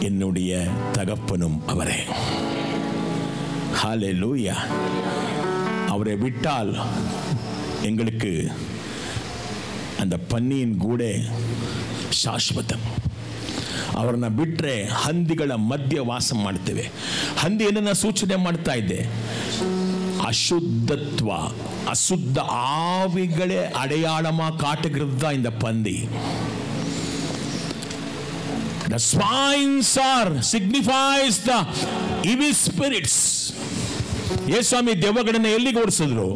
என்னுடைய தகப்பனும் அவரே. ஹல்லேலூயா. அவரை விட்டால் எங்களுக்கு அந்த பன்னியின் கூட ಶಾಶ್ವತ. ಅವರನ್ನ ಬಿಟ್ಟರೆ ಹಂದಿಗಳ ಮಧ್ಯ ವಾಸ ಮಾಡ್ತೇವೆ. ಹಂದಿ ಏನನ್ನ ಸೂಚನೆ ಮಾಡ್ತಾ ಇದೆ? ಅಶುದ್ಧತ್ವ, ಅಶುದ್ಧ ಆವಿಗಳೇ ಅಡೆಯಾಳமா காட்டுகிறதா இந்த பந்தி. The swines are signifies the evil spirits. ಯೇಸುಸ್ವಾಮಿ ದೆವ್ವಗಳನ್ನ ಎಲ್ಲಿಗೆ ಓಡಿಸಿದ್ರು?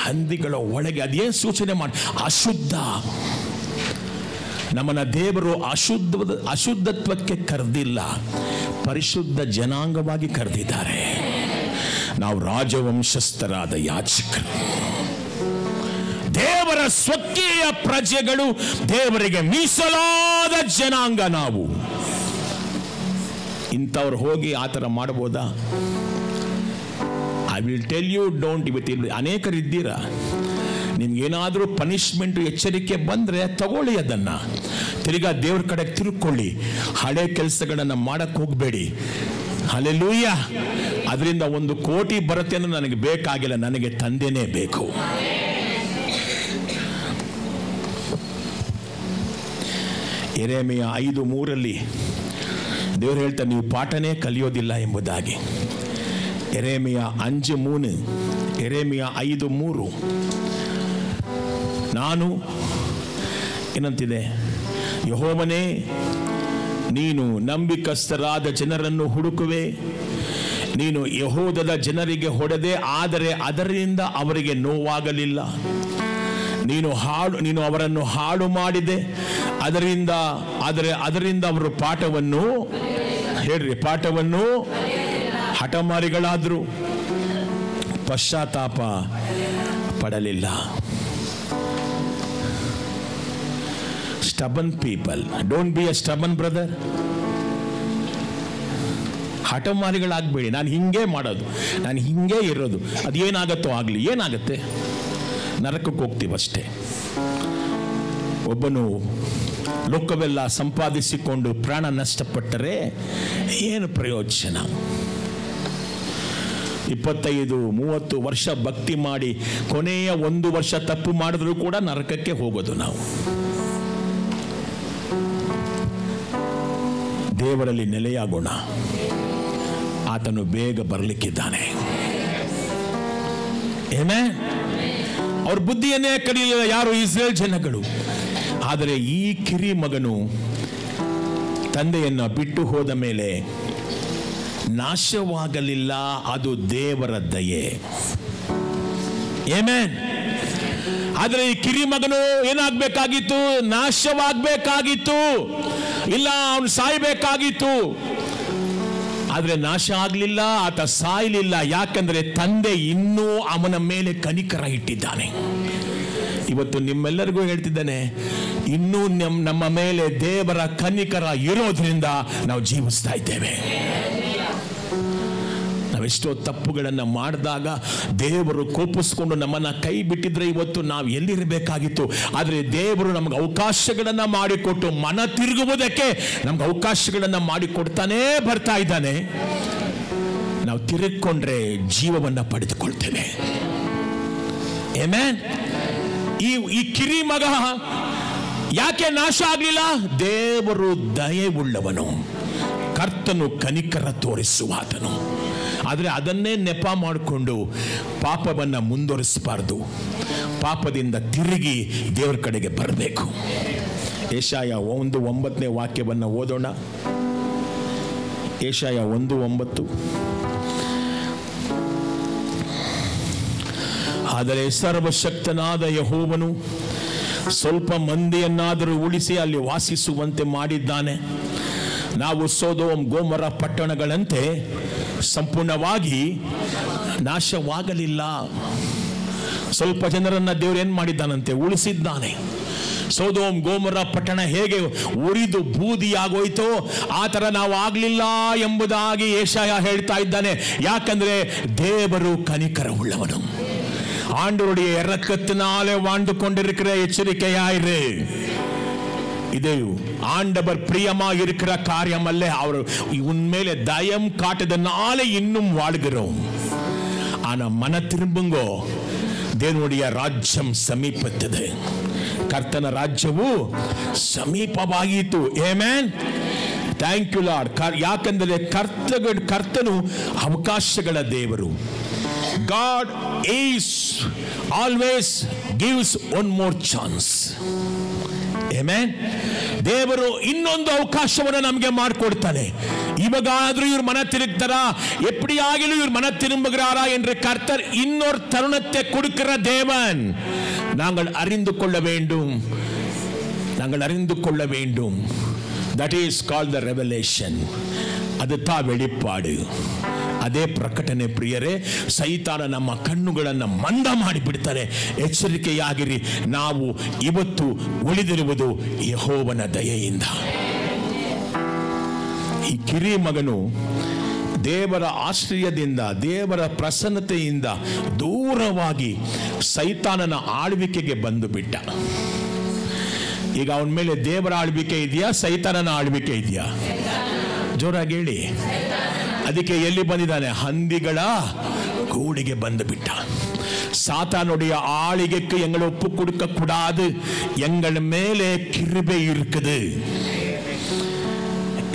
ಹಂದಿಗಳ ಒಳಗೆ. ಅದೇನು ಸೂಚನೆ ಮಾಡಿ? ಅಶುದ್ಧ. ನಮ್ಮನ್ನ ದೇವರು ಅಶುದ್ಧತ್ವಕ್ಕೆ ಕರೆದಿಲ್ಲ, ಪರಿಶುದ್ಧ ಜನಾಂಗವಾಗಿ ಕರೆದಿದ್ದಾರೆ. ನಾವು ರಾಜವಂಶಸ್ಥರಾದ ಯಾಜಕರು, ದೇವರ ಸ್ವಕೀಯ ಪ್ರಜೆಗಳು, ದೇವರಿಗೆ ಮೀಸಲಾದ ಜನಾಂಗ ನಾವು. ಇಂಥವ್ರು ಹೋಗಿ ಆ ಥರ ಮಾಡಬಹುದಾ? I will tell you, don't. ಇವತ್ತು ಅನೇಕರಿದ್ದೀರಾ, ನಿಮ್ಗೇನಾದರೂ ಪನಿಷ್ಮೆಂಟ್ ಎಚ್ಚರಿಕೆ ಬಂದರೆ ತಗೊಳ್ಳಿ, ಅದನ್ನ ತಿರ್ಗಾ ದೇವ್ರ ಕಡೆ ತಿರುಕೊಳ್ಳಿ. ಹಳೆ ಕೆಲಸಗಳನ್ನ ಮಾಡಕ್ ಹೋಗಬೇಡಿ. ಹಲ್ಲೆಲೂಯಾ. ಅದರಿಂದ 1 ಕೋಟಿ ಬರುತ್ತೆ ಅನ್ನೋ ನನಗೆ ಬೇಕಾಗಿಲ್ಲ, ನನಗೆ ತಂದೆನೇ ಬೇಕು. ಯೆರೆಮೀಯ 5:3 ದೇವರು ಹೇಳ್ತಾರೆ, ನೀವು ಪಾಠನೇ ಕಲಿಯೋದಿಲ್ಲ ಎಂಬುದಾಗಿ. ಯೆರೆಮೀಯ 5:3, ಯೆರೆಮೀಯ 5:3. ನಾನು ಏನಂತಿದೆ? ಯೆಹೋವನೇ, ನೀನು ನಂಬಿಕಸ್ಥರಾದ ಜನರನ್ನು ಹುಡುಕುವೆ. ನೀನು ಯೆಹೂದದ ಜನರಿಗೆ ಹೊಡೆದೆ, ಆದರೆ ಅದರಿಂದ ಅವರಿಗೆ ನೋವಾಗಲಿಲ್ಲ. ನೀನು ಅವರನ್ನು ಹಾಳು ಮಾಡಿದೆ, ಅದರಿಂದ ಅವರು ಪಾಠವನ್ನು ಹಠಮಾರಿಗಳಾದರು, ಪಶ್ಚಾತ್ತಾಪ ಪಡಲಿಲ್ಲ. Stubborn people. Don't be a stubborn brother. ಹಠಮಾರಿಗಳಾಗಬೇಡಿ. ನಾನು ಹಿಂಗೆ ಮಾಡೋದು, ನಾನು ಹಿಂಗೆ ಇರೋದು, ಅದೇನಾಗತ್ತೋ ಆಗಲಿ. ಏನಾಗುತ್ತೆ? ನರಕಕ್ಕೆ ಹೋಗ್ತೀವಷ್ಟೇ. ಒಬ್ಬನು ಲೋಕವೆಲ್ಲ ಸಂಪಾದಿಸಿಕೊಂಡು ಪ್ರಾಣ ನಷ್ಟಪಟ್ಟರೆ ಏನು ಪ್ರಯೋಜನ? 25-30 ವರ್ಷ ಭಕ್ತಿ ಮಾಡಿ ಕೊನೆಯ 1 ವರ್ಷ ತಪ್ಪು ಮಾಡಿದ್ರೂ ಕೂಡ ನರಕಕ್ಕೆ ಹೋಗೋದು ನಾವು. ದೇವರಲ್ಲಿ ನೆಲೆಯಾಗೋಣ. ಆತನು ಬೇಗ ಬರಲಿಕ್ಕಿದ್ದಾನೆ. ಏನೇ ಅವ್ರ ಬುದ್ಧಿಯನ್ನೇ ಕಡಿಯಲಿಲ್ಲ ಯಾರು? ಇಸ್ರೇಲ್ ಜನಗಳು. ಆದರೆ ಈ ಕಿರಿ ಮಗನು ತಂದೆಯನ್ನು ಬಿಟ್ಟು ಹೋದ ಮೇಲೆ ನಾಶವಾಗಲಿಲ್ಲ. ಅದು ದೇವರ ದಯೆ. ಆಮೆನ್. ಆದರೆ ಈ ಕಿರಿ ಮಗನು ಏನಾಗಬೇಕಾಗಿತ್ತು? ನಾಶವಾಗಬೇಕಾಗಿತ್ತು. ಇಲ್ಲ, ಅವನು ಸಾಯಬೇಕಾಗಿತ್ತು. ಆದರೆ ನಾಶ ಆಗಲಿಲ್ಲ, ಆತ ಸಾಯಲಿಲ್ಲ. ಯಾಕಂದ್ರೆ ತಂದೆ ಇನ್ನೂ ಅವನ ಮೇಲೆ ಕನಿಕರ ಇಟ್ಟಿದ್ದಾನೆ. ಇವತ್ತು ನಿಮ್ಮೆಲ್ಲರಿಗೂ ಹೇಳ್ತಿದ್ದಾನೆ, ಇನ್ನೂ ನಮ್ಮ ಮೇಲೆ ದೇವರ ಕನಿಕರ ಇರೋದ್ರಿಂದ ನಾವು ಜೀವಿಸ್ತಾ ಇದ್ದೇವೆ. ನಾವೆಷ್ಟೋ ತಪ್ಪುಗಳನ್ನು ಮಾಡಿದಾಗ ದೇವರು ಕೋಪಿಸ್ಕೊಂಡು ನಮ್ಮನ್ನು ಕೈ ಬಿಟ್ಟಿದ್ರೆ ಇವತ್ತು ನಾವು ಎಲ್ಲಿರಬೇಕಾಗಿತ್ತು. ಆದರೆ ದೇವರು ನಮಗೆ ಅವಕಾಶಗಳನ್ನು ಮಾಡಿಕೊಟ್ಟು ಮನ ತಿರುಗುವುದಕ್ಕೆ ನಮ್ಗೆ ಅವಕಾಶಗಳನ್ನು ಮಾಡಿಕೊಡ್ತಾನೇ ಬರ್ತಾ ಇದ್ದಾನೆ. ನಾವು ತಿರುಗಿಕೊಂಡ್ರೆ ಜೀವವನ್ನು ಪಡೆದುಕೊಳ್ತೇವೆ. ಆಮೆನ್. ಈ ಕಿರಿ ಮಗ ಯಾಕೆ ನಾಶ ಆಗಲಿಲ್ಲ? ದೇವರು ದಯೆ ಉಳ್ಳವನು, ಕರ್ತನು ಕನಿಕರ ತೋರಿಸುವಾತನು. ಆದರೆ ಅದನ್ನೇ ನೆಪ ಮಾಡಿಕೊಂಡು ಪಾಪವನ್ನು ಮುಂದುವರಿಸಬಾರ್ದು. ಪಾಪದಿಂದ ತಿರುಗಿ ದೇವರ ಕಡೆಗೆ ಬರಬೇಕು. ಯೆಶಾಯ 1:9 ವಾಕ್ಯವನ್ನು ಓದೋಣ. ಯೆಶಾಯ 1:9. ಆದರೆ ಸರ್ವಶಕ್ತನಾದ ಯೆಹೋವನು ಸ್ವಲ್ಪ ಮಂದಿಯನ್ನಾದರೂ ಉಳಿಸಿ ಅಲ್ಲಿ ವಾಸಿಸುವಂತೆ ಮಾಡಿದ್ದಾನೆ. ನಾವು ಸೊದೋಮ್ ಗೋಮರ ಪಟ್ಟಣಗಳಂತೆ ಸಂಪೂರ್ಣವಾಗಿ ನಾಶವಾಗಲಿಲ್ಲ. ಸ್ವಲ್ಪ ಜನರನ್ನ ದೇವರು ಏನ್ ಮಾಡಿದ್ದಾನಂತೆ? ಉಳಿಸಿದ್ದಾನೆ. ಸೊದೋಮ್ ಗೋಮರ ಪಟ್ಟಣ ಹೇಗೆ ಉರಿದು ಬೂದಿಯಾಗೋಯ್ತೋ ಆ ಥರ ನಾವು ಆಗಲಿಲ್ಲ ಎಂಬುದಾಗಿ ಯೆಶಾಯ ಹೇಳ್ತಾ ಇದ್ದಾನೆ. ಯಾಕಂದ್ರೆ ದೇವರು ಕನಿಕರ ಉಳ್ಳವನು. ஆண்டவருடைய இரக்கத்தினாலே வாழ்ந்து கொண்டிருக்கிற எச்சரிக்கையாயிரு. இது ஆண்டவர் பிரியமா இருக்கிற காரியம் அல்ல. அவர் உண்மையிலே தயம் காட்டுதனால இன்னும் வாழ்கிறோம். ஆனா மன திரும்புங்கோ, தேவனுடைய ராಜ್ಯಂ ಸಮೀಪತ್ತದೆ. ಕರ್ತನ ರಾಜ್ಯವು ಸಮೀಪವಾಗಿತ್ತು. ಆಮೆನ್. Thank you Lord. ಯಾಕಂದರೆ ಕರ್ತನು ಅವಕಾಶಗಳ ದೇವರು. God is always gives one more chance. Amen. ದೇವರು ಇನ್ನೊಂದು ಅವಕಾಶವನ್ನು ನಮಗೆ ಮಾಡಿಕೊಡ್ತಾನೆ. இவகாದರೂ இவர் மன திருத்தரா, எப்படி ஆகிலும் இவர் மன திரும்புகிறாரா என்று கர்த்தர் இன்னொரு தருணத்தை கொடுக்கிற தேவன். நாங்கள் அறிந்து கொள்ள வேண்டும். That is called the revelation. அதுதான் வெளிப்பாடு. ಅದೇ ಪ್ರಕಟಣೆ. ಪ್ರಿಯರೇ, ಸೈತಾನ ನಮ್ಮ ಕಣ್ಣುಗಳನ್ನು ಮಂದ ಮಾಡಿಬಿಡ್ತಾರೆ. ಎಚ್ಚರಿಕೆಯಾಗಿರಿ. ನಾವು ಇವತ್ತು ಉಳಿದಿರುವುದು ಯೆಹೋವನ ದಯೆಯಿಂದ. ಈ ಕಿರಿ ಮಗನು ದೇವರ ಆಶ್ರಯದಿಂದ, ದೇವರ ಪ್ರಸನ್ನತೆಯಿಂದ ದೂರವಾಗಿ ಸೈತಾನನ ಆಳ್ವಿಕೆಗೆ ಬಂದು ಬಿಟ್ಟ. ಈಗ ಅವನ ಮೇಲೆ ದೇವರ ಆಳ್ವಿಕೆ ಇದೆಯಾ, ಸೈತಾನನ ಆಳ್ವಿಕೆ ಇದೆಯಾ? ಜೋರಾಗಿ ಹೇಳಿ. ಅದಕ್ಕೆ ಎಲ್ಲಿ ಬಂದಿದ್ದಾನೆ? ಹಂದಿಗಳ கூடிಗೆ ಬಂದು ಬಿಟ್ಟ. சாத்தானுடைய ஆளுகைக்கு எங்களை ஒப்பு கொடுக்க கூடாது. எங்கள் மேலே கிருபை இருக்குது.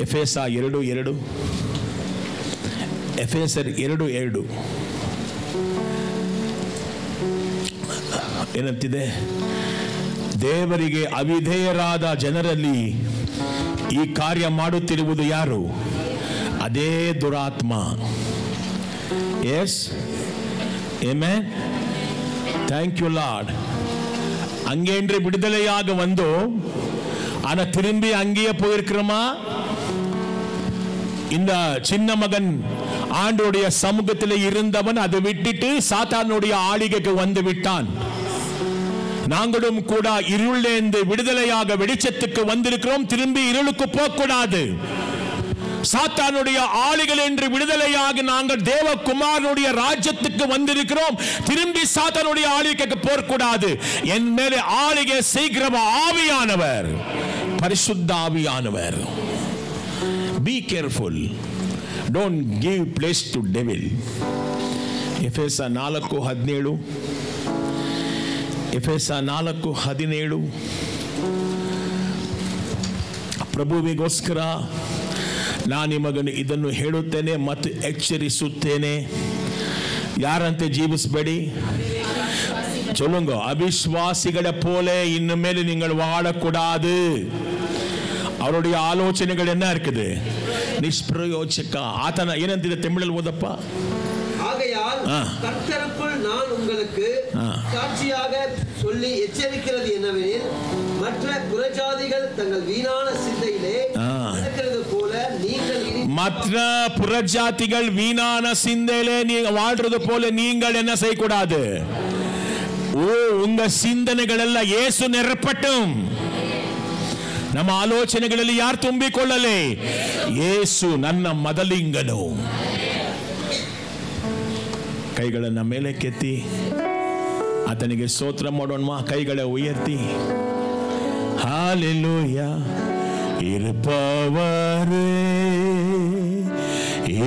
எபேசர் 2:2 ಏನಂತಿದೆ? ದೇವರಿಗೆ ಅವಿಧೇಯರಾದ ಜನರಲ್ಲಿ ಈ ಕಾರ್ಯ ಮಾಡುತ್ತಿರುವುದು ಯಾರು? ಅದೇ ದುರಾತ್ಮ. Yes, amen. Thank you lord. அங்கேன்று விடுதலையாக வந்தோம். ஆனா திரும்பி அங்கேயே போயிருக்கிறோமா? இந்த சின்ன மகன் ஆண்டோடைய சமூகத்தில் இருந்தவன் அதை விட்டுட்டு சாத்தானுடைய ஆளுகைக்கு வந்து விட்டான். நாங்களும் கூட இருளிலிருந்து விடுதலையாக வெளிச்சத்துக்கு வந்திருக்கிறோம். திரும்பி இருளுக்கு போகக்கூடாது. சாத்தானுடைய ஆளுகள் என்று விடுதலையாக நாங்கள் தேவகுமாரனுடைய ராஜ்யத்துக்கு வந்திருக்கிறோம். திரும்பி சாத்தானுடைய ஆளுகைக்கு போகக்கூடாது. என் மேலே ஆளுகை செய்கிற ஆவியானவர், பரிசுத்த ஆவியானவர். Be careful. Don't give place to devil. ಎಫೆಸ 4:17 ಎಫೆಸ 4:17 ಪ್ರಭುವಿಗೋಸ್ಕರ ನಾನು ನಿಮಗೆ ಇದನ್ನು ಹೇಳುತ್ತೇನೆ ಮತ್ತು ಎಚ್ಚರಿಸುತ್ತೇನೆ. ಯಾರಂತೆ ಜೀವಿಸಬೇಡಿ. சொல்லுங்க, அவிசுவாசிகளை போல இனிமேல் நீங்கள் வாழக்கூடாது. அவருடைய ஆலோசனைகள் என்ன இருக்குது? நிஷ்பிரயோஜக. ஆತನ ಏನಂತಿದೆ ತಮಿಳಲ್ಲಿ ಓದಪ್ಪ? ஆகையால் கர்த்தருக்குள் நான் உங்களுக்கு சாட்சியாக சொல்லி எச்சரிக்கிறது என்னவெனில், மற்ற புறஜாதிகள் தங்கள் வீணான சிந்தையிலே நடக்கிறது போல நீங்கள் மற்ற புறஜாதிகள் வீணான சிந்தையிலே நீங்க வாழ்றது போல நீங்கள் என்ன செய்யக்கூடாது. உங்க சிந்தனைகள் எல்லாம் இயேசு நிரப்பட்டும். ನಮ್ಮ ಆಲೋಚನೆಗಳಲ್ಲಿ ಯಾರು ತುಂಬಿಕೊಳ್ಳಲಿ? ಯೇಸು ನನ್ನ ಮೊದಲಿಂಗನು. ಕೈಗಳನ್ನು ಮೇಲೆ ಕೆತ್ತಿ ಆತನಿಗೆ ಸ್ತೋತ್ರ ಮಾಡೋಣ. ಕೈಗಳ ಉಯರ್ತಿ ஹalleluya. இருப்பவரே,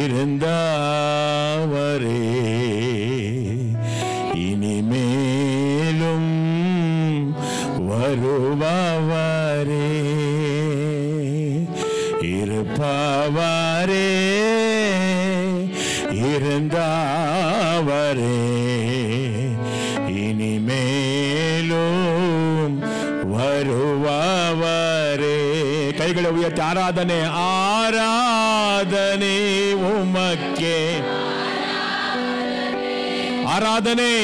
இருந்தவரே, இனிமேலும் வருபவரே, இருப்பவரே, இருந்தவரே, இனிமேலும் வருபவரே. கைகளை உயர்த்தி ஆராதனை, ஆராதனை உமக்கே, ஆராதனை.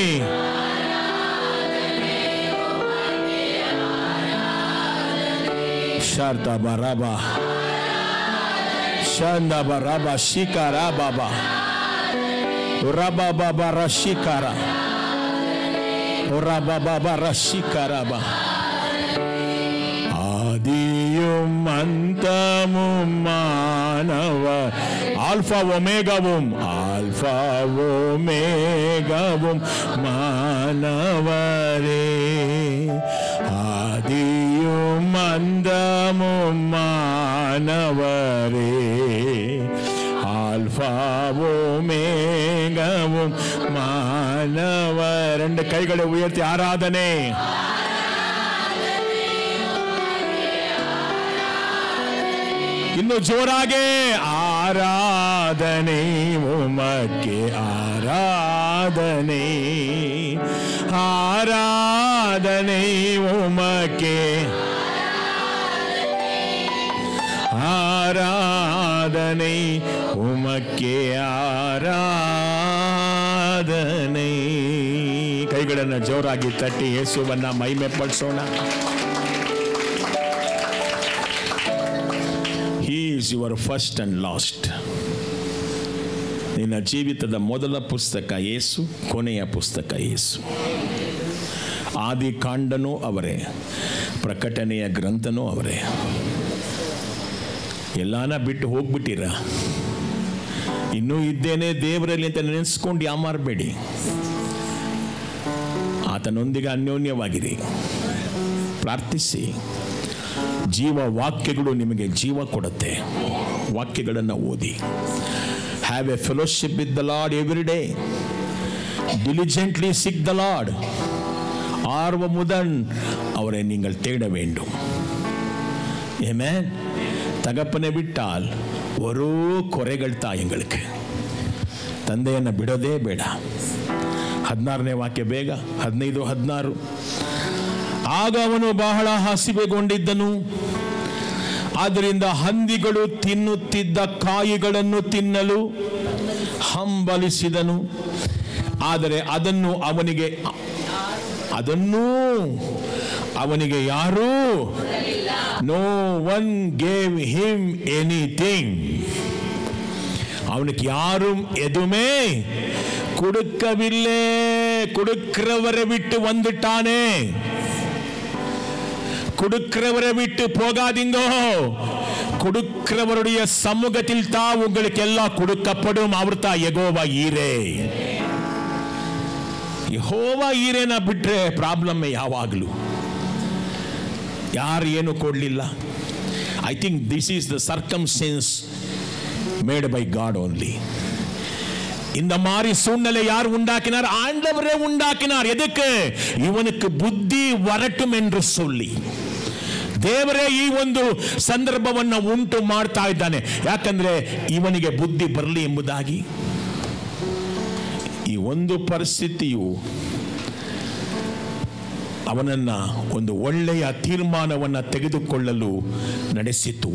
ஷார்தா பராபா ஷாந்தா பராபா ஷிகாரா பாபா ரபா பாபா ரஷிகாரா ரபா பாபா ரஷிகாராபா. ஆதியும் அந்தமும் மானவர், ஆல்பா ஒமேகாவும், ஆல்பா ஒமேகாவும் மானவரே. ஆதியும் அந்தமும் மானவரே, ஆல்பாவும் மேகவும் மானவர். ரெண்டு கைகளை உயர்த்தி ஆராதனை. இன்னும் ஜோராகே, ஆராதனை உமக்கே, ஆராதனை, ஆராதனை உமக்கே, ஆராதனை உமக்கே, ಆರಾಧನೆ. ಕೈಗಳನ್ನು ಜೋರಾಗಿ ತಟ್ಟಿ ಯೇಸುವನ್ನ ಮಹಿಮೆ ಪಡಿಸೋಣ. He is your first and last. ನಿನ್ನ ಜೀವಿತದ ಮೊದಲ ಪುಸ್ತಕ ಯೇಸು, ಕೊನೆಯ ಪುಸ್ತಕ ಯೇಸು. ಆದಿ ಕಾಂಡನೂ ಅವರೇ, ಪ್ರಕಟಣೆಯ ಗ್ರಂಥನೂ ಅವರೇ. ಎಲ್ಲಾನ ಬಿಟ್ಟು ಹೋಗ್ಬಿಟ್ಟಿರ, ಇನ್ನೂ ಇದ್ದೇನೆ ದೇವರಲ್ಲಿ ಅಂತ ನೆನೆಸ್ಕೊಂಡು ಯಾಮಾರಬೇಡಿ. ಆತನೊಂದಿಗೆ ಅನ್ಯೋನ್ಯವಾಗಿರಿ, ಪ್ರಾರ್ಥಿಸಿ. ಜೀವ ವಾಕ್ಯಗಳು ನಿಮಗೆ ಜೀವ ಕೊಡುತ್ತೆ. ವಾಕ್ಯಗಳನ್ನು ಓದಿ. Have A fellowship with the lord every day. diligently seek the Lord. ஆர்வமுடன் அவரை நீங்கள் தேட வேண்டும். Amen. தகப்பனை விட்டால் ஒரு குறைகள் தான் எங்களுக்கு. ತಂದೆಯನ್ನು ಬಿಡೋದೇ ಬೇಡ. 16ನೇ ವಾಕ್ಯ ಬೇಗ, 15:16. ಆಗ ಅವನು ಬಹಳ ಹಸಿವೆಗೊಂಡಿದ್ದನು, ಆದ್ದರಿಂದ ಹಂದಿಗಳು ತಿನ್ನುತ್ತಿದ್ದ ಕಾಯಿಗಳನ್ನು ತಿನ್ನಲು ಹಂಬಲಿಸಿದನು. ಆದರೆ ಅದನ್ನು ಅವನಿಗೆ ಯಾರೂ no one gave him anything. அவனுக்கு யாரும் எதுவுமே கொடுக்கவில்லை. கொடுக்கிறவரை விட்டு வந்துட்டானே. கொடுக்கிறவரை விட்டு போகாதீங்கோ. கொடுக்கிறவருடைய சமூகத்தில் தான் உங்களுக்கு எல்லாம் கொடுக்கப்படும். அவர் தான் யெகோவா ஈரே. ಯೆಹೋವಾ ಈರೇನ ಬಿಟ್ರೆ ಪ್ರಾಬ್ಲಮ್ ಯಾವಾಗಲೂ. ಯಾರು ಏನು ಕೊಡಲಿಲ್ಲ. I think this is the circumstances made by god only. இந்த மாதிரி சூழ்நிலை யார் உண்டாக்கினார்? ஆண்டவரே உண்டாக்கினார். எதுக்கு? இவனுக்கு புத்தி வரட்டும் என்று சொல்லி ದೇವರೇ ಈ ಒಂದು ಸಂದರ್ಭವನ್ನು ಉಂಟು ಮಾಡ್ತಾ ಇದ್ದಾನೆ. ಯಾಕಂದ್ರೆ ಇವನಿಗೆ ಬುದ್ಧಿ ಬರಲಿ ಎಂಬುದಾಗಿ. ಈ ಒಂದು ಪರಿಸ್ಥಿತಿಯು ಅವನನ್ನ ಒಂದು ಒಳ್ಳೆಯ ತೀರ್ಮಾನವನ್ನು ತೆಗೆದುಕೊಳ್ಳಲು ನಡೆಸಿತು.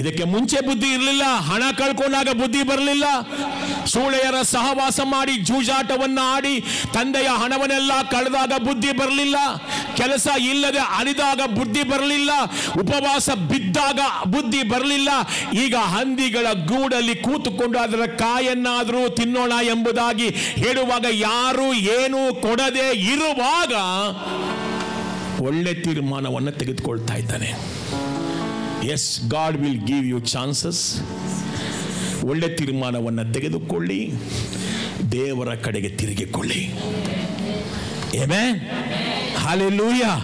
ಇದಕ್ಕೆ ಮುಂಚೆ ಬುದ್ಧಿ ಇರಲಿಲ್ಲ. ಹಣ ಕಳ್ಕೊಂಡಾಗ ಬುದ್ಧಿ ಬರಲಿಲ್ಲ. ಸೂಳೆಯರ ಸಹವಾಸ ಮಾಡಿ ಜೂಜಾಟವನ್ನು ಆಡಿ ತಂದೆಯ ಹಣವನ್ನೆಲ್ಲ ಕಳೆದಾಗ ಬುದ್ಧಿ ಬರಲಿಲ್ಲ. ಕೆಲಸ ಇಲ್ಲದೆ ಅಲಿದಾಗ ಬುದ್ಧಿ ಬರಲಿಲ್ಲ. ಉಪವಾಸ ಬಿದ್ದಾಗ ಬುದ್ಧಿ ಬರಲಿಲ್ಲ. ಈಗ ಹಂದಿಗಳ ಗೂಡಲ್ಲಿ ಕೂತುಕೊಂಡು ಅದರ ಕಾಯನ್ನಾದರೂ ತಿನ್ನೋಣ ಎಂಬುದಾಗಿ ಹೇಳುವಾಗ ಯಾರು ಏನು ಕೊಡದೆ ಇರುವಾಗ ಒಳ್ಳೆ ತೀರ್ಮಾನವನ್ನು ತೆಗೆದುಕೊಳ್ತಾ ಇದ್ದಾನೆ. Yes, God will give you chances. ಒಳ್ಳೆ ತೀರ್ಮಾನವನ್ನು ತೆಗೆದುಕೊಳ್ಳಿ, ದೇವರ ಕಡೆಗೆ ತಿರುಗಿಕೊಳ್ಳಿ. Amen. Hallelujah.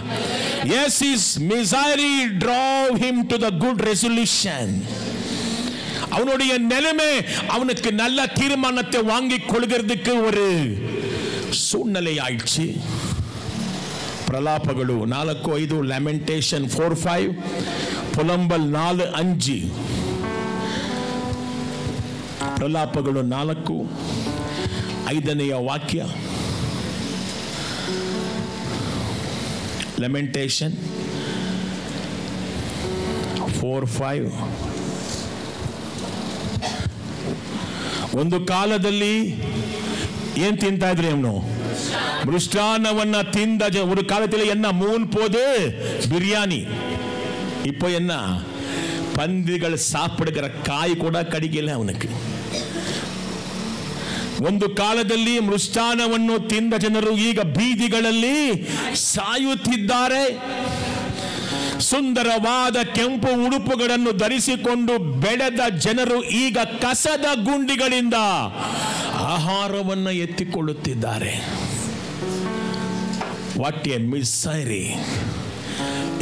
Yes, his misery drove him to the good resolution. அவனுடைய நிலைமை அவனுக்கு நல்ல தீர்மானத்தை வாங்கி கொள்கிறதுக்கு ஒரு சூழ்நிலை ஆயிடுச்சு. ಪ್ರಲಾಪಗಳು 4:5, ಲ್ಯಾಮೆಂಟೇಷನ್ 4:5, ಪುಲಂಬಲ್ 4:5, ಪ್ರಲಾಪಗಳು 4:5 ವಾಕ್ಯ. ಲ್ಯಾಮೆಂಟೇಷನ್ 4:5. ಒಂದು ಕಾಲದಲ್ಲಿ ಏನ್ ತಿಂತಾ ಇದ್ರಿ ಅವನು? மிருஷ்டானவನ್ನ திந்த ஒரு காலத்தில் என்ன 3 போது பிரியாணி. இப்போ என்ன? பந்திகள் சாப்பிடுகிற ಕಾಯಿ ಕೂಡ ಕಡಿಗಿಲ್ಲ ಅವನಿಗೆ. ಒಂದು ಕಾಲದಲ್ಲಿ ಮೃಷ್ಟಾನವನ್ನು ತಿಂದ ಜನರು ಈಗ ಬೀದಿಗಳಲ್ಲಿ ಸಾಯುತ್ತಿದ್ದಾರೆ. ಸುಂದರವಾದ ಕೆಂಪು ಉಡುಪುಗಳನ್ನು ಧರಿಸಿಕೊಂಡು ಬೆಳೆದ ಜನರು ಈಗ ಕಸದ ಗುಂಡಿಗಳಿಂದ ಆಹಾರವನ್ನು ಎತ್ತಿಕೊಳ್ಳುತ್ತಿದ್ದಾರೆ. What a misery.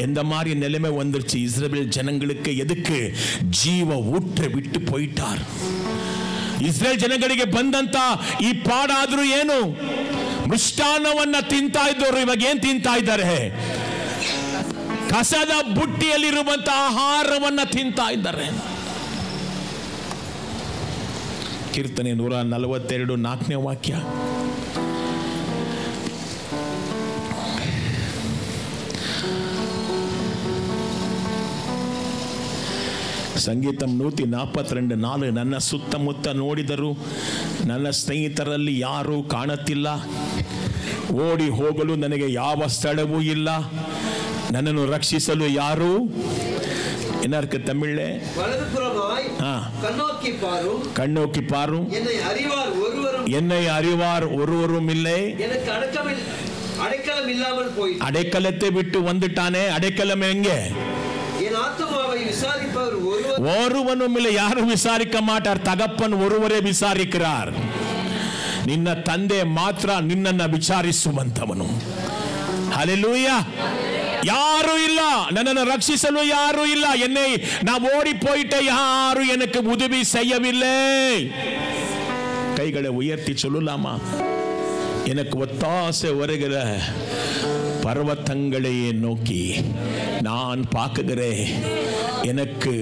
எந்த மாதிரி நிலைமை வந்துருச்சு இஸ்ரவேல் ஜனங்களுக்கு. எதுக்கு? ಜೀವ ஊற்ற விட்டு போயிட்டார். ಇಸ್ರೇಲ್ ಜನಗಳಿಗೆ ಬಂದಂತ ಈ ಪಾಡಾದ್ರೂ ಏನು? ಮೃಷ್ಟಾನ್ನವನ್ನ ತಿಂತಾ ಇದ್ದವರು ಇವಾಗ ಏನ್ ತಿಂತಾ ಇದ್ದಾರೆ? ಕಸದ ಬುಟ್ಟಿಯಲ್ಲಿರುವಂತ ಆಹಾರವನ್ನ ತಿಂತಾ ಇದ್ದಾರೆ. ಕೀರ್ತನೆ 142 4ನೇ ವಾಕ್ಯ. ಸಂಗೀತ 142 4. ನನ್ನ ಸುತ್ತಮುತ್ತ ನೋಡಿದರು, ನನ್ನ ಸ್ನೇಹಿತರಲ್ಲಿ ಯಾರೂ ಕಾಣುತ್ತಿಲ್ಲ. ಓಡಿ ಹೋಗಲು ನನಗೆ ಯಾವ ಸ್ಥಳವೂ ಇಲ್ಲ. ನನ್ನನ್ನು ರಕ್ಷಿಸಲು ಯಾರು? என்ன இருக்கு தமிழ்ல? வலதுபுறமாய் கண்ணோக்கி பாரும், கண்ணோக்கி பாரும். என்னை அறிவார் ஒருவரும் இல்லை. எனக்கு அடைக்கலம் இல்லாமல் போய் அடைக்கலத்தை விட்டு வந்துட்டானே. அடைக்கலம் எங்கே? என் ஆத்துமாவை விசாரிப்பவர் ஒருவனும் இல்லை. யாரும் விசாரிக்க மாட்டார். தகப்பன் ஒருவரே விசாரிக்கிறார். ನಿನ್ನ ತಂದೆ ಮಾತ್ರ ನಿನ್ನನ್ನು ವಿಚಾರಿಸುವಂತವನು. ಹಲ್ಲೆಲೂಯಾ. ಯಾರು ಇಲ್ಲ, ನನ್ನನ್ನು ರಕ್ಷಿಸಲು ಯಾರು ಇಲ್ಲ. என்னை நான் ஓடி போயிட்ட, யாரும் எனக்கு உதவி செய்யவில்லை. கைகளை உயர்த்தி சொல்லலாமா? எனக்கு ஒத்தாசை வருகிற பர்வதங்களையே நோக்கி நான் பார்க்குகிறேன். எனக்கு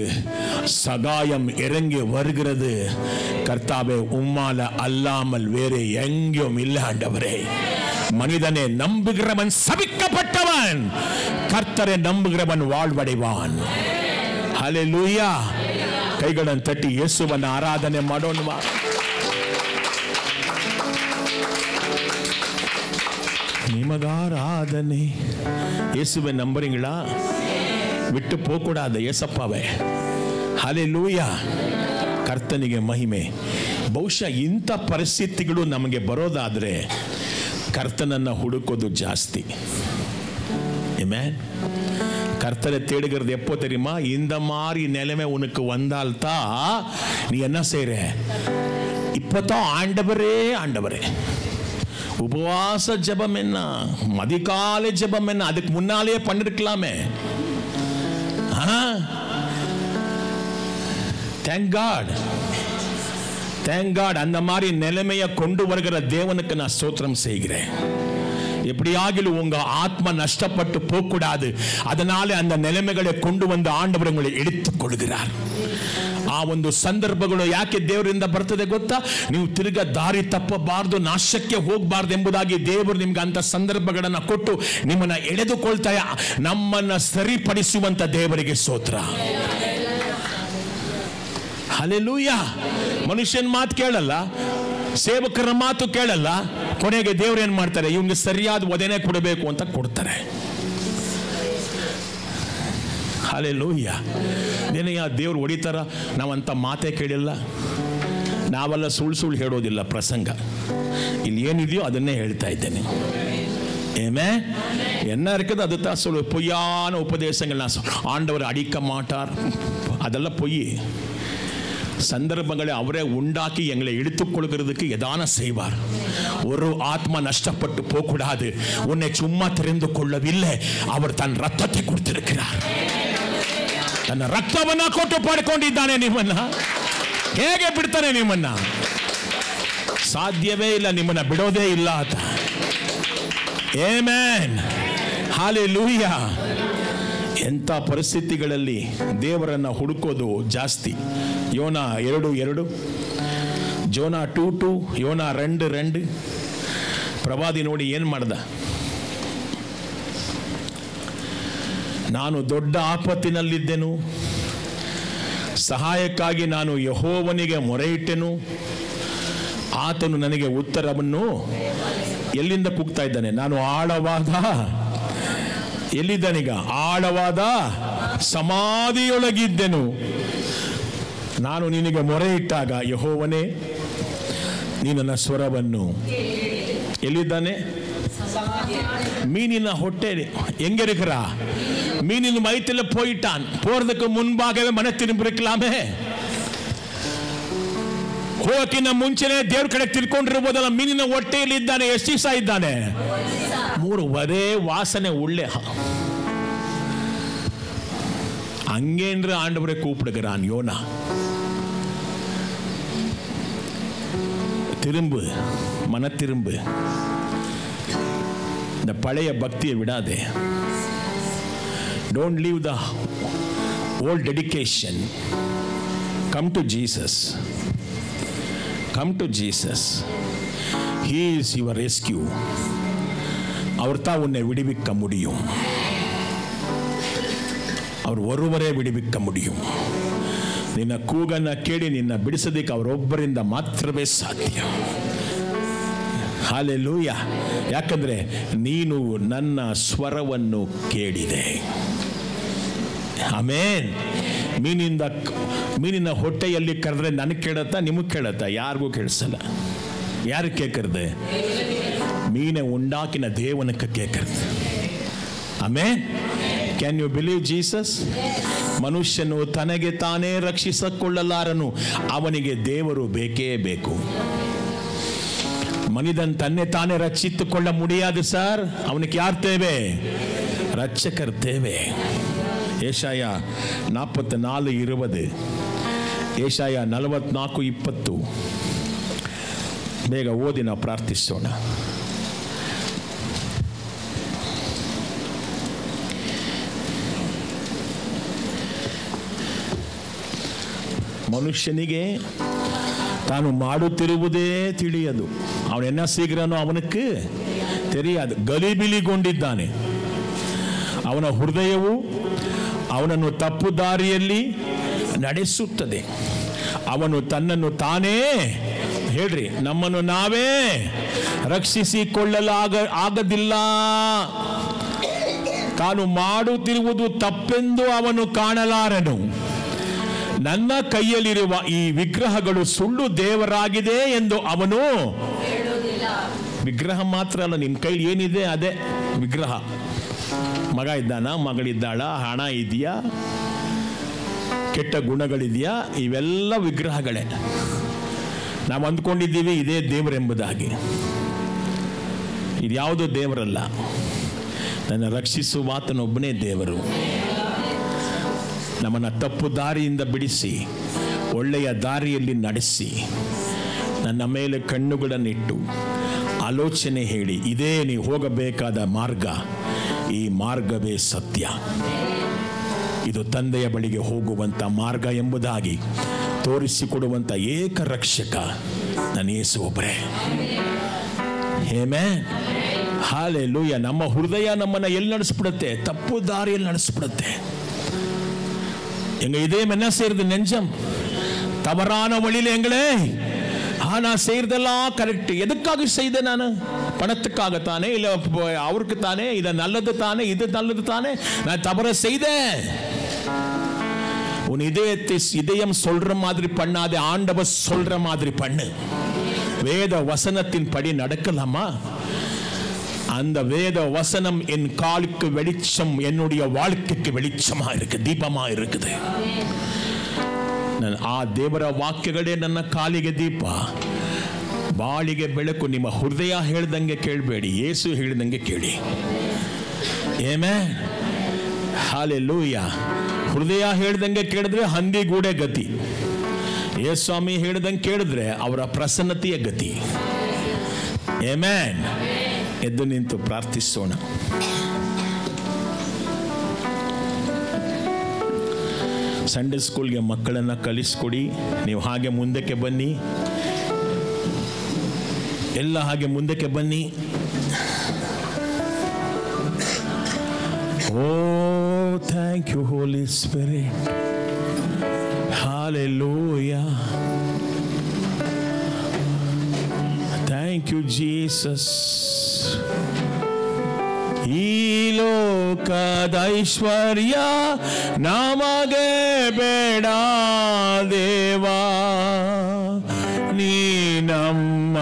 சகாயம் இறங்கி வருகிறது. கர்த்தாவே, உம்மால அல்லாமல் வேறு எங்கேயும் இல்லை ஆண்டவரே. மனிதனை நம்புகிறவன் சபிக்கப்பட்டவன், கர்த்தரை நம்புகிறவன் வாழ்வடைவான். ஹல்லேலூயா. கைಗಳನ್ನು ತಟ್ಟಿ ಯೇಸುವನ್ನು ಆರಾಧನೆ ಮಾಡೋಣ. ನಿಮಗಾರಾಧನೆ. ಯೇಸುவை நம்புறீங்களா? விட்டு போகக்கூடாது ஏசப்பாவை. ஹல்லேலூயா. ಕರ್ತನಿಗೆ ಮಹಿಮೆ. ಬಹುಶಃ ಇಂಥ ಪರಿಸ್ಥಿತಿಗಳು ನಮಗೆ ಬರೋದಾದ್ರೆ ಕರ್ತನನ್ನು ಹುಡುಕೋದು ಜಾಸ್ತಿ. ஆமென். கர்த்தரை தேடுகிறது எப்போ தெரியுமா? இந்த மாதிரி நிலைமை உனக்கு வந்தால்தா நீ என்ன செய்யற? இப்பதான் ஆண்டவரே ஆண்டவரே. உபவாச ஜெபம் என்ன, மதிகாலை ஜெபம் என்ன, அதுக்கு முன்னாலே பண்ணிருக்கலாமே. Thank God, thank God. அந்த மாதிரி நிலைமையை கொண்டு வருகிற தேவனுக்கு நான் ஸ்தோத்திரம் செய்கிறேன். எப்படியாகிலும் உங்க ஆத்மா நஷ்டப்பட்டு போகக்கூடாது, அதனால அந்த நிலைமைகளை கொண்டு வந்து ಆಂಡವರು உங்களை எடுத்துக் கொள்கிறார். ಆ ಒಂದು ಸಂದರ್ಭಗಳು ಯಾಕೆ ದೇವರಿಂದ ಬರ್ತದೆ ಗೊತ್ತಾ? ನೀವು ತಿರುಗ ದಾರಿ ತಪ್ಪಬಾರದು, ನಾಶಕ್ಕೆ ಹೋಗಬಾರದು ಎಂಬುದಾಗಿ ದೇವರು ನಿಮ್ಗೆ ಅಂತ ಸಂದರ್ಭಗಳನ್ನು ಕೊಟ್ಟು ನಿಮ್ಮನ್ನ ಎಳೆದುಕೊಳ್ತಾ ನಮ್ಮನ್ನ ಸರಿಪಡಿಸುವಂತ ದೇವರಿಗೆ ಸ್ತೋತ್ರ. ಹಲ್ಲೆಲೂಯಾ. ಮನುಷ್ಯನ ಮಾತು ಕೇಳಲ್ಲ, ಸೇವಕರ ಮಾತು ಕೇಳಲ್ಲ, ಕೊನೆಗೆ ದೇವರು ಏನ್ ಮಾಡ್ತಾರೆ? ಇವನಿಗೆ ಸರಿಯಾದ ವಧೆನೆ ಕೊಡಬೇಕು ಅಂತ ಕೊಡ್ತಾರೆ. ಹಲ್ಲೆಲೂಯಾ. ಏನೆಯ ದೇವ್ರು ಹೊಡಿತಾರ? ನಾವಂತ ಮಾತೇ ಕೇಳಿಲ್ಲ. ನಾವೆಲ್ಲ ಸುಳ್ಳು ಹೇಳೋದಿಲ್ಲ. ಪ್ರಸಂಗ ಇಲ್ಲಿ ಏನಿದೆಯೋ ಅದನ್ನೇ ಹೇಳ್ತಾ ಇದ್ದೇನೆ. ஏமே என்ன இருக்குது? அதுதான் சொல்லு. பொய்யான உபதேசங்கள் ஆண்டவர் அடிக்க மாட்டார், அதெல்லாம் பொய். சந்தர்ப்பங்களை அவரே உண்டாக்கி எங்களை எடுத்துக்கொள்கிறதுக்கு எதான செய்வார். ஒரு ஆத்மா நஷ்டப்பட்டு போகக்கூடாது. உன்னை சும்மா தெரிந்து கொள்ளவில்லை, அவர் தன் ரத்தத்தை கொடுத்திருக்கிறார். ತನ್ನ ರಕ್ತವನ್ನ ಕೊಟ್ಟು ಪಡ್ಕೊಂಡಿದ್ದಾನೆ. ನಿಮ್ಮನ್ನ ಹೇಗೆ ಬಿಡ್ತಾನೆ? ನಿಮ್ಮನ್ನ ಸಾಧ್ಯವೇ ಇಲ್ಲ, ನಿಮ್ಮನ್ನ ಬಿಡೋದೇ ಇಲ್ಲ ಆತ. Amen, hallelujah. ಎಂಥ ಪರಿಸ್ಥಿತಿಗಳಲ್ಲಿ ದೇವರನ್ನ ಹುಡುಕೋದು ಜಾಸ್ತಿ. ಯೋನ 2:2, ಜೋನ 2:2, ಯೋನ 2:2. ಪ್ರವಾದಿ ನೋಡಿ ಏನ್ ಮಾಡ್ದ? ನಾನು ದೊಡ್ಡ ಆಪತ್ತಿನಲ್ಲಿದ್ದೆನು, ಸಹಾಯಕ್ಕಾಗಿ ನಾನು ಯೆಹೋವನಿಗೆ ಮೊರೆಯಿಟ್ಟೆನು, ಆತನು ನನಗೆ ಉತ್ತರವನ್ನು. ಎಲ್ಲಿಂದ ಕೂಗ್ತಾ ಇದ್ದಾನೆ? ನಾನು ಆಳವಾದ, ಎಲ್ಲಿದ್ದಾನೀಗ? ಆಳವಾದ ಸಮಾಧಿಯೊಳಗಿದ್ದೆನು. ನಾನು ನಿನಗೆ ಮೊರೆಯಿಟ್ಟಾಗ ಯೆಹೋವನೇ ನೀ ನನ್ನ ಸ್ವರವನ್ನು. ಎಲ್ಲಿದ್ದಾನೆ? மீனின ஹொட்டே எங்க இருக்கிறா? மீனின் வயிற்றுல போயிட்டான். போறதுக்கு முன்பாகவே மன திரும்பிருக்கலாமே. ಹೋಗಕ್ಕಿಂತ ಮುಂಚೆನೆ ದೇವ್ರ ಕಡೆ ತಿರ್ಕೊಂಡಿರ್ಬೋದಲ್ಲ. ಮೀನಿನ ಹೊಟ್ಟೆಯಲ್ಲಿ ಇದ್ದಾನೆ. ಎಷ್ಟು ದಿವಸ ಇದ್ದಾನೆ? 3 ಒರೇ ವಾಸನೆ ಉಳ್ಳೆ. அங்கேன்று ஆண்டவரை கூப்பிடுகிறான் யோனா. திரும்பு, மன திரும்பு. இந்த பழைய பக்தியை விடாதே. Don't leave the old dedication. Come to Jesus. Come to Jesus. He is your rescue. அவர் தான் உன்னை விடுவிக்க முடியும். அவர் ஒருவரೇ விடுவிக்க முடியும். ನಿನ್ನ ಕೂಗನ್ನ ಕೇಳಿ ನಿನ್ನ ಬಿಡಿಸೋದಕ್ಕೆ ಅವರೊಬ್ಬರಿಂದ ಮಾತ್ರವೇ ಸಾಧ್ಯ. ಹಲ್ಲೆಲೂಯಾ. ಯಾಕಂದ್ರೆ ನೀನು ನನ್ನ ಸ್ವರವನ್ನು ಕೇಳಿದೆ. ಆಮೆನ್. ಮೀನಿನ ಹೊಟ್ಟೆಯಲ್ಲಿ ಕರೆದ್ರೆ ನನಗೆ ಕೇಳತ್ತಾ? ನಿಮಗೆ ಕೇಳತ್ತಾ? ಯಾರಿಗೂ ಕೇಳಿಸಲ್ಲ. ಯಾರು ಕೇಳ್ಕರ್ದೆ? ಮೀನೆ ಉಂಡಾಕಿನ ದೇವನಕ್ಕೆ ಕೇಳ್ಕರ್ದೆ. Amen. Can you believe Jesus? ಮನುಷ್ಯನು ತನಗೆ ತಾನೇ ರಕ್ಷಿಸಿಕೊಳ್ಳಲಾರನು, ಅವನಿಗೆ ದೇವರು ಬೇಕೇ ಬೇಕು. மனிதன் தன்னை தானே ரட்சித்துக் கொள்ள முடியாது சார். அவனுக்கு யார் தேவை? ரட்சகர் தேவை. ஏசாயா 44:20, ಏಷಾಯ 44:20. ಬೇಗ ಓದಿ ನಾವು ಪ್ರಾರ್ಥಿಸೋಣ. ಮನುಷ್ಯನಿಗೆ ತಾನು ಮಾಡುತ್ತಿರುವುದೇ ತಿಳಿಯದು. ಅವನು என்ன செய்கிறானோ ಅವனுக்கு தெரியாது. ಗಲಿಬಿಲಿಗೊಂಡಿದ್ದಾನೆ. ಅವನ ಹೃದಯವು ಅವನನ್ನು ತಪ್ಪು ದಾರಿಯಲ್ಲಿ ನಡೆಸುತ್ತದೆ. ಅವನು ತನ್ನನ್ನು ತಾನೇ, ಹೇಳ್ರಿ, ನಮ್ಮನ್ನು ನಾವೇ ರಕ್ಷಿಸಿಕೊಳ್ಳಲಾಗದಿಲ್ಲ. ತಾನು ಮಾಡುತ್ತಿರುವುದು ತಪ್ಪೆಂದು ಅವನು ಕಾಣಲಾರನು. ನನ್ನ ಕೈಯಲ್ಲಿರುವ ಈ ವಿಗ್ರಹಗಳು ಸುಳ್ಳು ದೇವರಾಗಿದೆ ಎಂದು ಅವನು. ವಿಗ್ರಹ ಮಾತ್ರ ಅಲ್ಲ, ನಿಮ್ಮ ಕೈಲಿ ಏನಿದೆ ಅದೇ ವಿಗ್ರಹ. ಮಗ ಇದ್ದಾನ, ಮಗಳಿದ್ದಾಳ, ಹಣ ಇದೆಯಾ, ಕೆಟ್ಟ ಗುಣಗಳಿದೆಯಾ, ಇವೆಲ್ಲ ವಿಗ್ರಹಗಳೇ. ನಾವು ಅಂದ್ಕೊಂಡಿದ್ದೀವಿ ಇದೇ ದೇವರೆಂಬುದಾಗಿ. ಇದ್ಯಾವುದೋ ದೇವರಲ್ಲ. ನನ್ನ ರಕ್ಷಿಸುವ ಆತನೊಬ್ಬನೇ ದೇವರು. ನಮ್ಮನ್ನು ತಪ್ಪು ದಾರಿಯಿಂದ ಬಿಡಿಸಿ ಒಳ್ಳೆಯ ದಾರಿಯಲ್ಲಿ ನಡೆಸಿ ನನ್ನ ಮೇಲೆ ಕಣ್ಣುಗಳನ್ನಿಟ್ಟು ಆಲೋಚನೆ ಹೇಳಿ, ಇದೇ ನೀವು ಹೋಗಬೇಕಾದ ಮಾರ್ಗ, ಈ ಮಾರ್ಗವೇ ಸತ್ಯ, ಇದು ತಂದೆಯ ಬಳಿಗೆ ಹೋಗುವಂಥ ಮಾರ್ಗ ಎಂಬುದಾಗಿ ತೋರಿಸಿಕೊಡುವಂಥ ಏಕ ರಕ್ಷಕ ನನ್ನ ಯೇಸು ಒಬ್ಬರೇ. Amen, hallelujah. ನಮ್ಮ ಹೃದಯ ನಮ್ಮನ್ನು ಎಲ್ಲಿ ನಡೆಸ್ಬಿಡುತ್ತೆ? ತಪ್ಪು ದಾರಿಯಲ್ಲಿ ನಡೆಸ್ಬಿಡುತ್ತೆ. எங்க இதயம் என்ன செய்யறது? நெஞ்சம் தவறான வழியில் எங்களே நான் செய்யறதெல்லாம் கரெக்ட். எதுக்காக செய்தேன்? நான் பணத்துக்காகத்தானே, இல்லை அவருக்கு தானே, இது நல்லது தானே, இது நல்லது தானே, நான் தவற செய்தேன். உன் இதயம் சொல்ற மாதிரி பண்ணாதே, ஆண்டவர் சொல்ற மாதிரி பண்ணு. வேத வசனத்தின் படி நடக்கலாமா? அந்த வேத வசனம் என் காலுக்கு வெளிச்சம், என்னுடைய வாழ்க்கைக்கு வெளிச்சமா இருக்கு, ದೀಪமா இருக்குது. ಆ ದೇವರ ವಾಕ್ಯಗಳೇ ನನ್ನ ಕಾಲಿಗೆ ದೀಪ, ಬಾಳಿಗೆ ಬೆಳಕು. ನಿಮ್ಮ ಹೃದಯ ಹೇಳ್ದಂಗೆ ಕೇಳಬೇಡಿ, ಯೇಸು ಹೇಳಿದಂಗೆ ಕೇಳಿ. Amen, hallelujah. ಹೃದಯ ಹೇಳ್ದಂಗೆ ಕೇಳಿದ್ರೆ ಹಂದಿಗೂಡೆ ಗತಿ, ಯೇಸು ಸ್ವಾಮಿ ಹೇಳ್ದಂಗೆ ಕೇಳಿದ್ರೆ ಅವರ ಪ್ರಸನ್ನತೆಯ ಗತಿ. ಆಮೆನ್. ಎದ್ದು ನಿಂತು ಪ್ರಾರ್ಥಿಸೋಣ. ಸಂಡೇ ಸ್ಕೂಲ್ಗೆ ಮಕ್ಕಳನ್ನು ಕಲಿಸ್ಕೊಡಿ. ನೀವು ಹಾಗೆ ಮುಂದಕ್ಕೆ ಬನ್ನಿ, ಎಲ್ಲ ಹಾಗೆ ಮುಂದಕ್ಕೆ ಬನ್ನಿ. Oh thank you holy spirit, hallelujah. Thank you Jesus. ಈ ಲೋಕದ ಐಶ್ವರ್ಯ ನಮಗೆ ಬೇಡ ದೇವಾ, ನೀ ನಮ್ಮ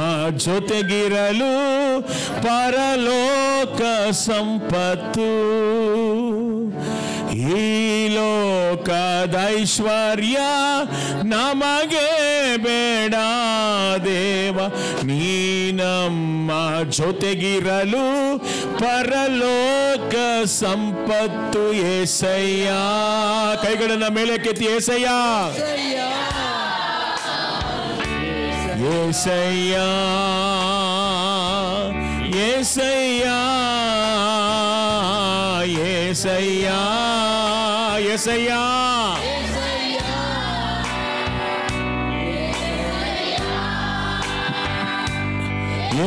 ಜೊತೆಗಿರಲು ಪರಲೋಕ ಸಂಪತ್ತು. ಈ ಲೋಕದ ಐಶ್ವರ್ಯ ನಮಗೆ ಬೇಡ ದೇವ, ನೀ ನಮ್ಮ ಜೊತೆಗಿರಲು ಪರಲೋಕ ಸಂಪತ್ತು. ಏಸಯ್ಯ, ಕೈಗಳನ್ನ ಮೇಲೆ ಕೆತ್ತಿ. ಏಸಯ್ಯ, ಏಸಯ್ಯ, ಏಸಯ್ಯ, ಏಸಯ್ಯ, ಏಸಯ್ಯ.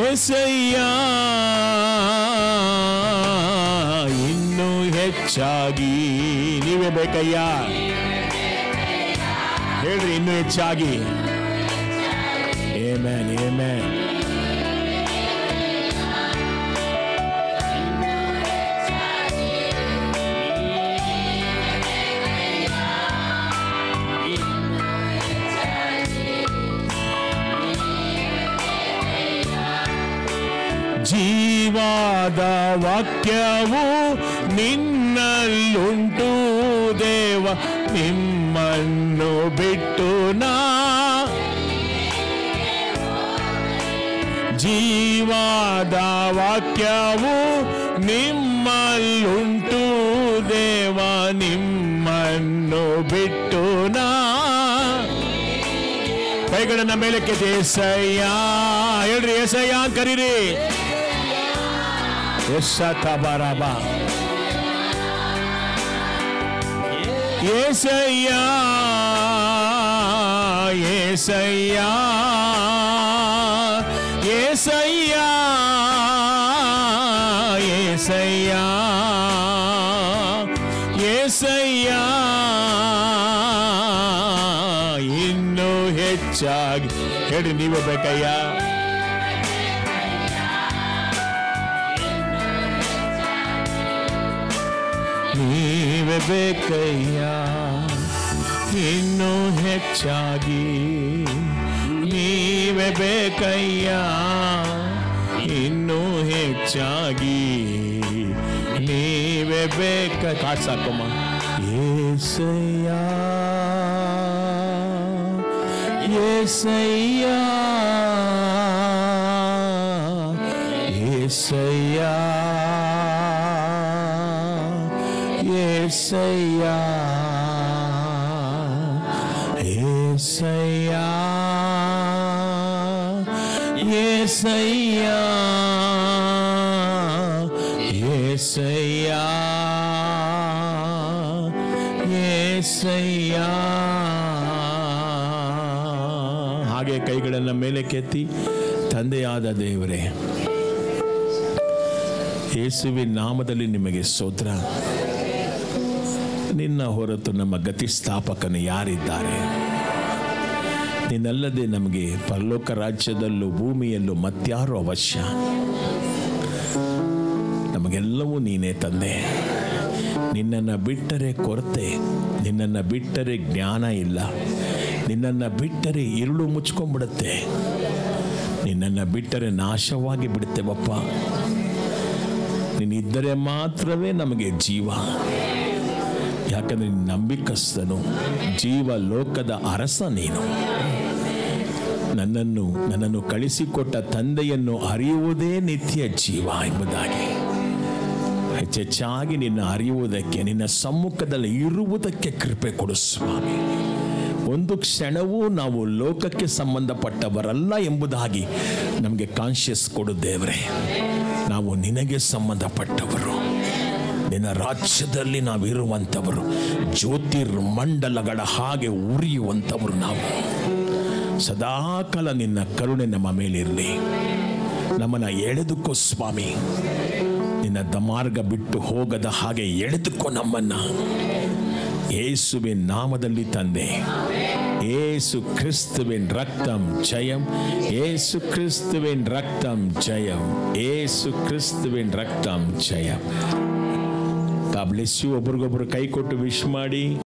ಏಸಯ್ಯ, ಇನ್ನೂ ಹೆಚ್ಚಾಗಿ ನೀವೇ ಬೇಕಯ್ಯ. ಹೇಳ್ರಿ, ಇನ್ನೂ ಹೆಚ್ಚಾಗಿ. Amen, amen. ಜೀವಾದ ವಾಕ್ಯವು ನಿನ್ನಲ್ಲುಂಟು ದೇವ, ನಿಮ್ಮನ್ನು ಬಿಟ್ಟು ನಾ. ಜೀವಾದ ವಾಕ್ಯವು ನಿಮ್ಮಲ್ಲುಂಟು ದೇವ, ನಿಮ್ಮನ್ನು ಬಿಟ್ಟು ನಾ. ಕೈಗಳನ್ನ ಮೇಲಕ್ಕೆ. ಏಸಯ್ಯ, ಹೇಳ್ರಿ, ಏಸಯ್ಯ ಕರೀರಿ. ಏಸಯ್ಯ, ಏಸಯ್ಯ, ಏಸಯ್ಯ, ಏಸಯ್ಯ, ಏಸಯ್ಯ, ಇನ್ನೂ ಹೆಚ್ಚಾಗಿ. ಹೇಳ್ರಿ, ನೀವೇ ಬೇಕಯ್ಯ. ನೀವೇ ಬೇಕಯ್ಯ, ಇನ್ನೂ ಹೆಚ್ಚಾಗಿ. ನೀವೇ ಬೇಕಯ್ಯ, ಇನ್ನೂ ಹೆಚ್ಚಾಗಿ. ನೀವೇ ಬೇಕ ಕಾಡ್ ಸಾಕಮ್ಮ. ಏಸಯ್ಯ ಏಸಯ್ಯ ಏಸಯ್ಯ ಏಸಯ್ಯ ಏಸಯ್ಯ ಏಸಯ್ಯ ಏಸಯ್ಯ ಏಸಯ್ಯ. ಹಾಗೆ ಕೈಗಳನ್ನು ಮೇಲೆ ಕೆತ್ತಿ, ತಂದೆಯಾದ ದೇವರೇ, ಯೇಸುವಿನ ನಾಮದಲ್ಲಿ ನಿಮಗೆ ಸ್ತೋತ್ರ. ನಿನ್ನ ಹೊರತು ನಮ್ಮ ಗತಿ ಸ್ಥಾಪಕನು ಯಾರಿದ್ದಾರೆ? ನಿನ್ನಲ್ಲದೆ ನಮಗೆ ಪರಲೋಕ ರಾಜ್ಯದಲ್ಲೂ ಭೂಮಿಯಲ್ಲೂ ಮತ್ಯಾರು ಅವಶ್ಯ? ನಮಗೆಲ್ಲವೂ ನೀನೇ ತಂದೆ. ನಿನ್ನನ್ನು ಬಿಟ್ಟರೆ ಕೊರತೆ, ನಿನ್ನನ್ನು ಬಿಟ್ಟರೆ ಜ್ಞಾನ ಇಲ್ಲ, ನಿನ್ನನ್ನು ಬಿಟ್ಟರೆ ഇരുಳು ಮುಚ್ಕೊಂಡ್ಬಿಡುತ್ತೆ, ನಿನ್ನನ್ನು ಬಿಟ್ಟರೆ ನಾಶವಾಗಿ ಬಿಡುತ್ತೇವಪ್ಪ. ನೀನಿದ್ದರೆ ಮಾತ್ರವೇ ನಮಗೆ ಜೀವ. ಯಾಕಂದರೆ ನೀನು ನಂಬಿಕಸ್ತನು, ಜೀವ ಲೋಕದ ಅರಸ ನೀನು. ನನ್ನನ್ನು ಕಳಿಸಿಕೊಟ್ಟ ತಂದೆಯನ್ನು ಅರಿಯುವುದೇ ನಿತ್ಯ ಜೀವ ಎಂಬುದಾಗಿ ಹೆಚ್ಚೆಚ್ಚಾಗಿ ನಿನ್ನ ಅರಿಯುವುದಕ್ಕೆ, ನಿನ್ನ ಸಮ್ಮುಖದಲ್ಲಿ ಇರುವುದಕ್ಕೆ ಕೃಪೆ ಕೊಡು ಸ್ವಾಮಿ. ಒಂದು ಕ್ಷಣವೂ ನಾವು ಲೋಕಕ್ಕೆ ಸಂಬಂಧಪಟ್ಟವರಲ್ಲ ಎಂಬುದಾಗಿ ನಮಗೆ ಕಾನ್ಷಿಯಸ್ ಕೊಡು ದೇವರೇ. ನಾವು ನಿನಗೆ ಸಂಬಂಧಪಟ್ಟವರು, ನಿನ್ನ ರಾಜ್ಯದಲ್ಲಿ ನಾವಿರುವಂಥವರು, ಜ್ಯೋತಿರ್ಮಂಡಲಗಳ ಹಾಗೆ ಉರಿಯುವಂಥವರು ನಾವು. ಸದಾಕಾಲ ನಿನ್ನ ಕರುಣೆ ನಮ್ಮ ಮೇಲಿರಲಿ. ನಮ್ಮನ್ನು ಎಳೆದುಕೋ ಸ್ವಾಮಿ, ನಿನ್ನ ಮಾರ್ಗ ಬಿಟ್ಟು ಹೋಗದ ಹಾಗೆ ಎಳೆದುಕೋ ನಮ್ಮನ್ನು. ಯೇಸುವಿನ ನಾಮದಲ್ಲಿ ತಂದೆ. ಯೇಸು ಕ್ರಿಸ್ತುವಿನ ರಕ್ತಂ ಜಯಂ, ಯೇಸು ಕ್ರಿಸ್ತುವಿನ ರಕ್ತಂ ಜಯಂ, ಯೇಸು ಕ್ರಿಸ್ತುವಿನ ರಕ್ತಂ ಜಯಂ. God bless you. ಒಬ್ರಿಗೊಬ್ರು ಕೈ ಕೊಟ್ಟು ವಿಶ್ ಮಾಡಿ.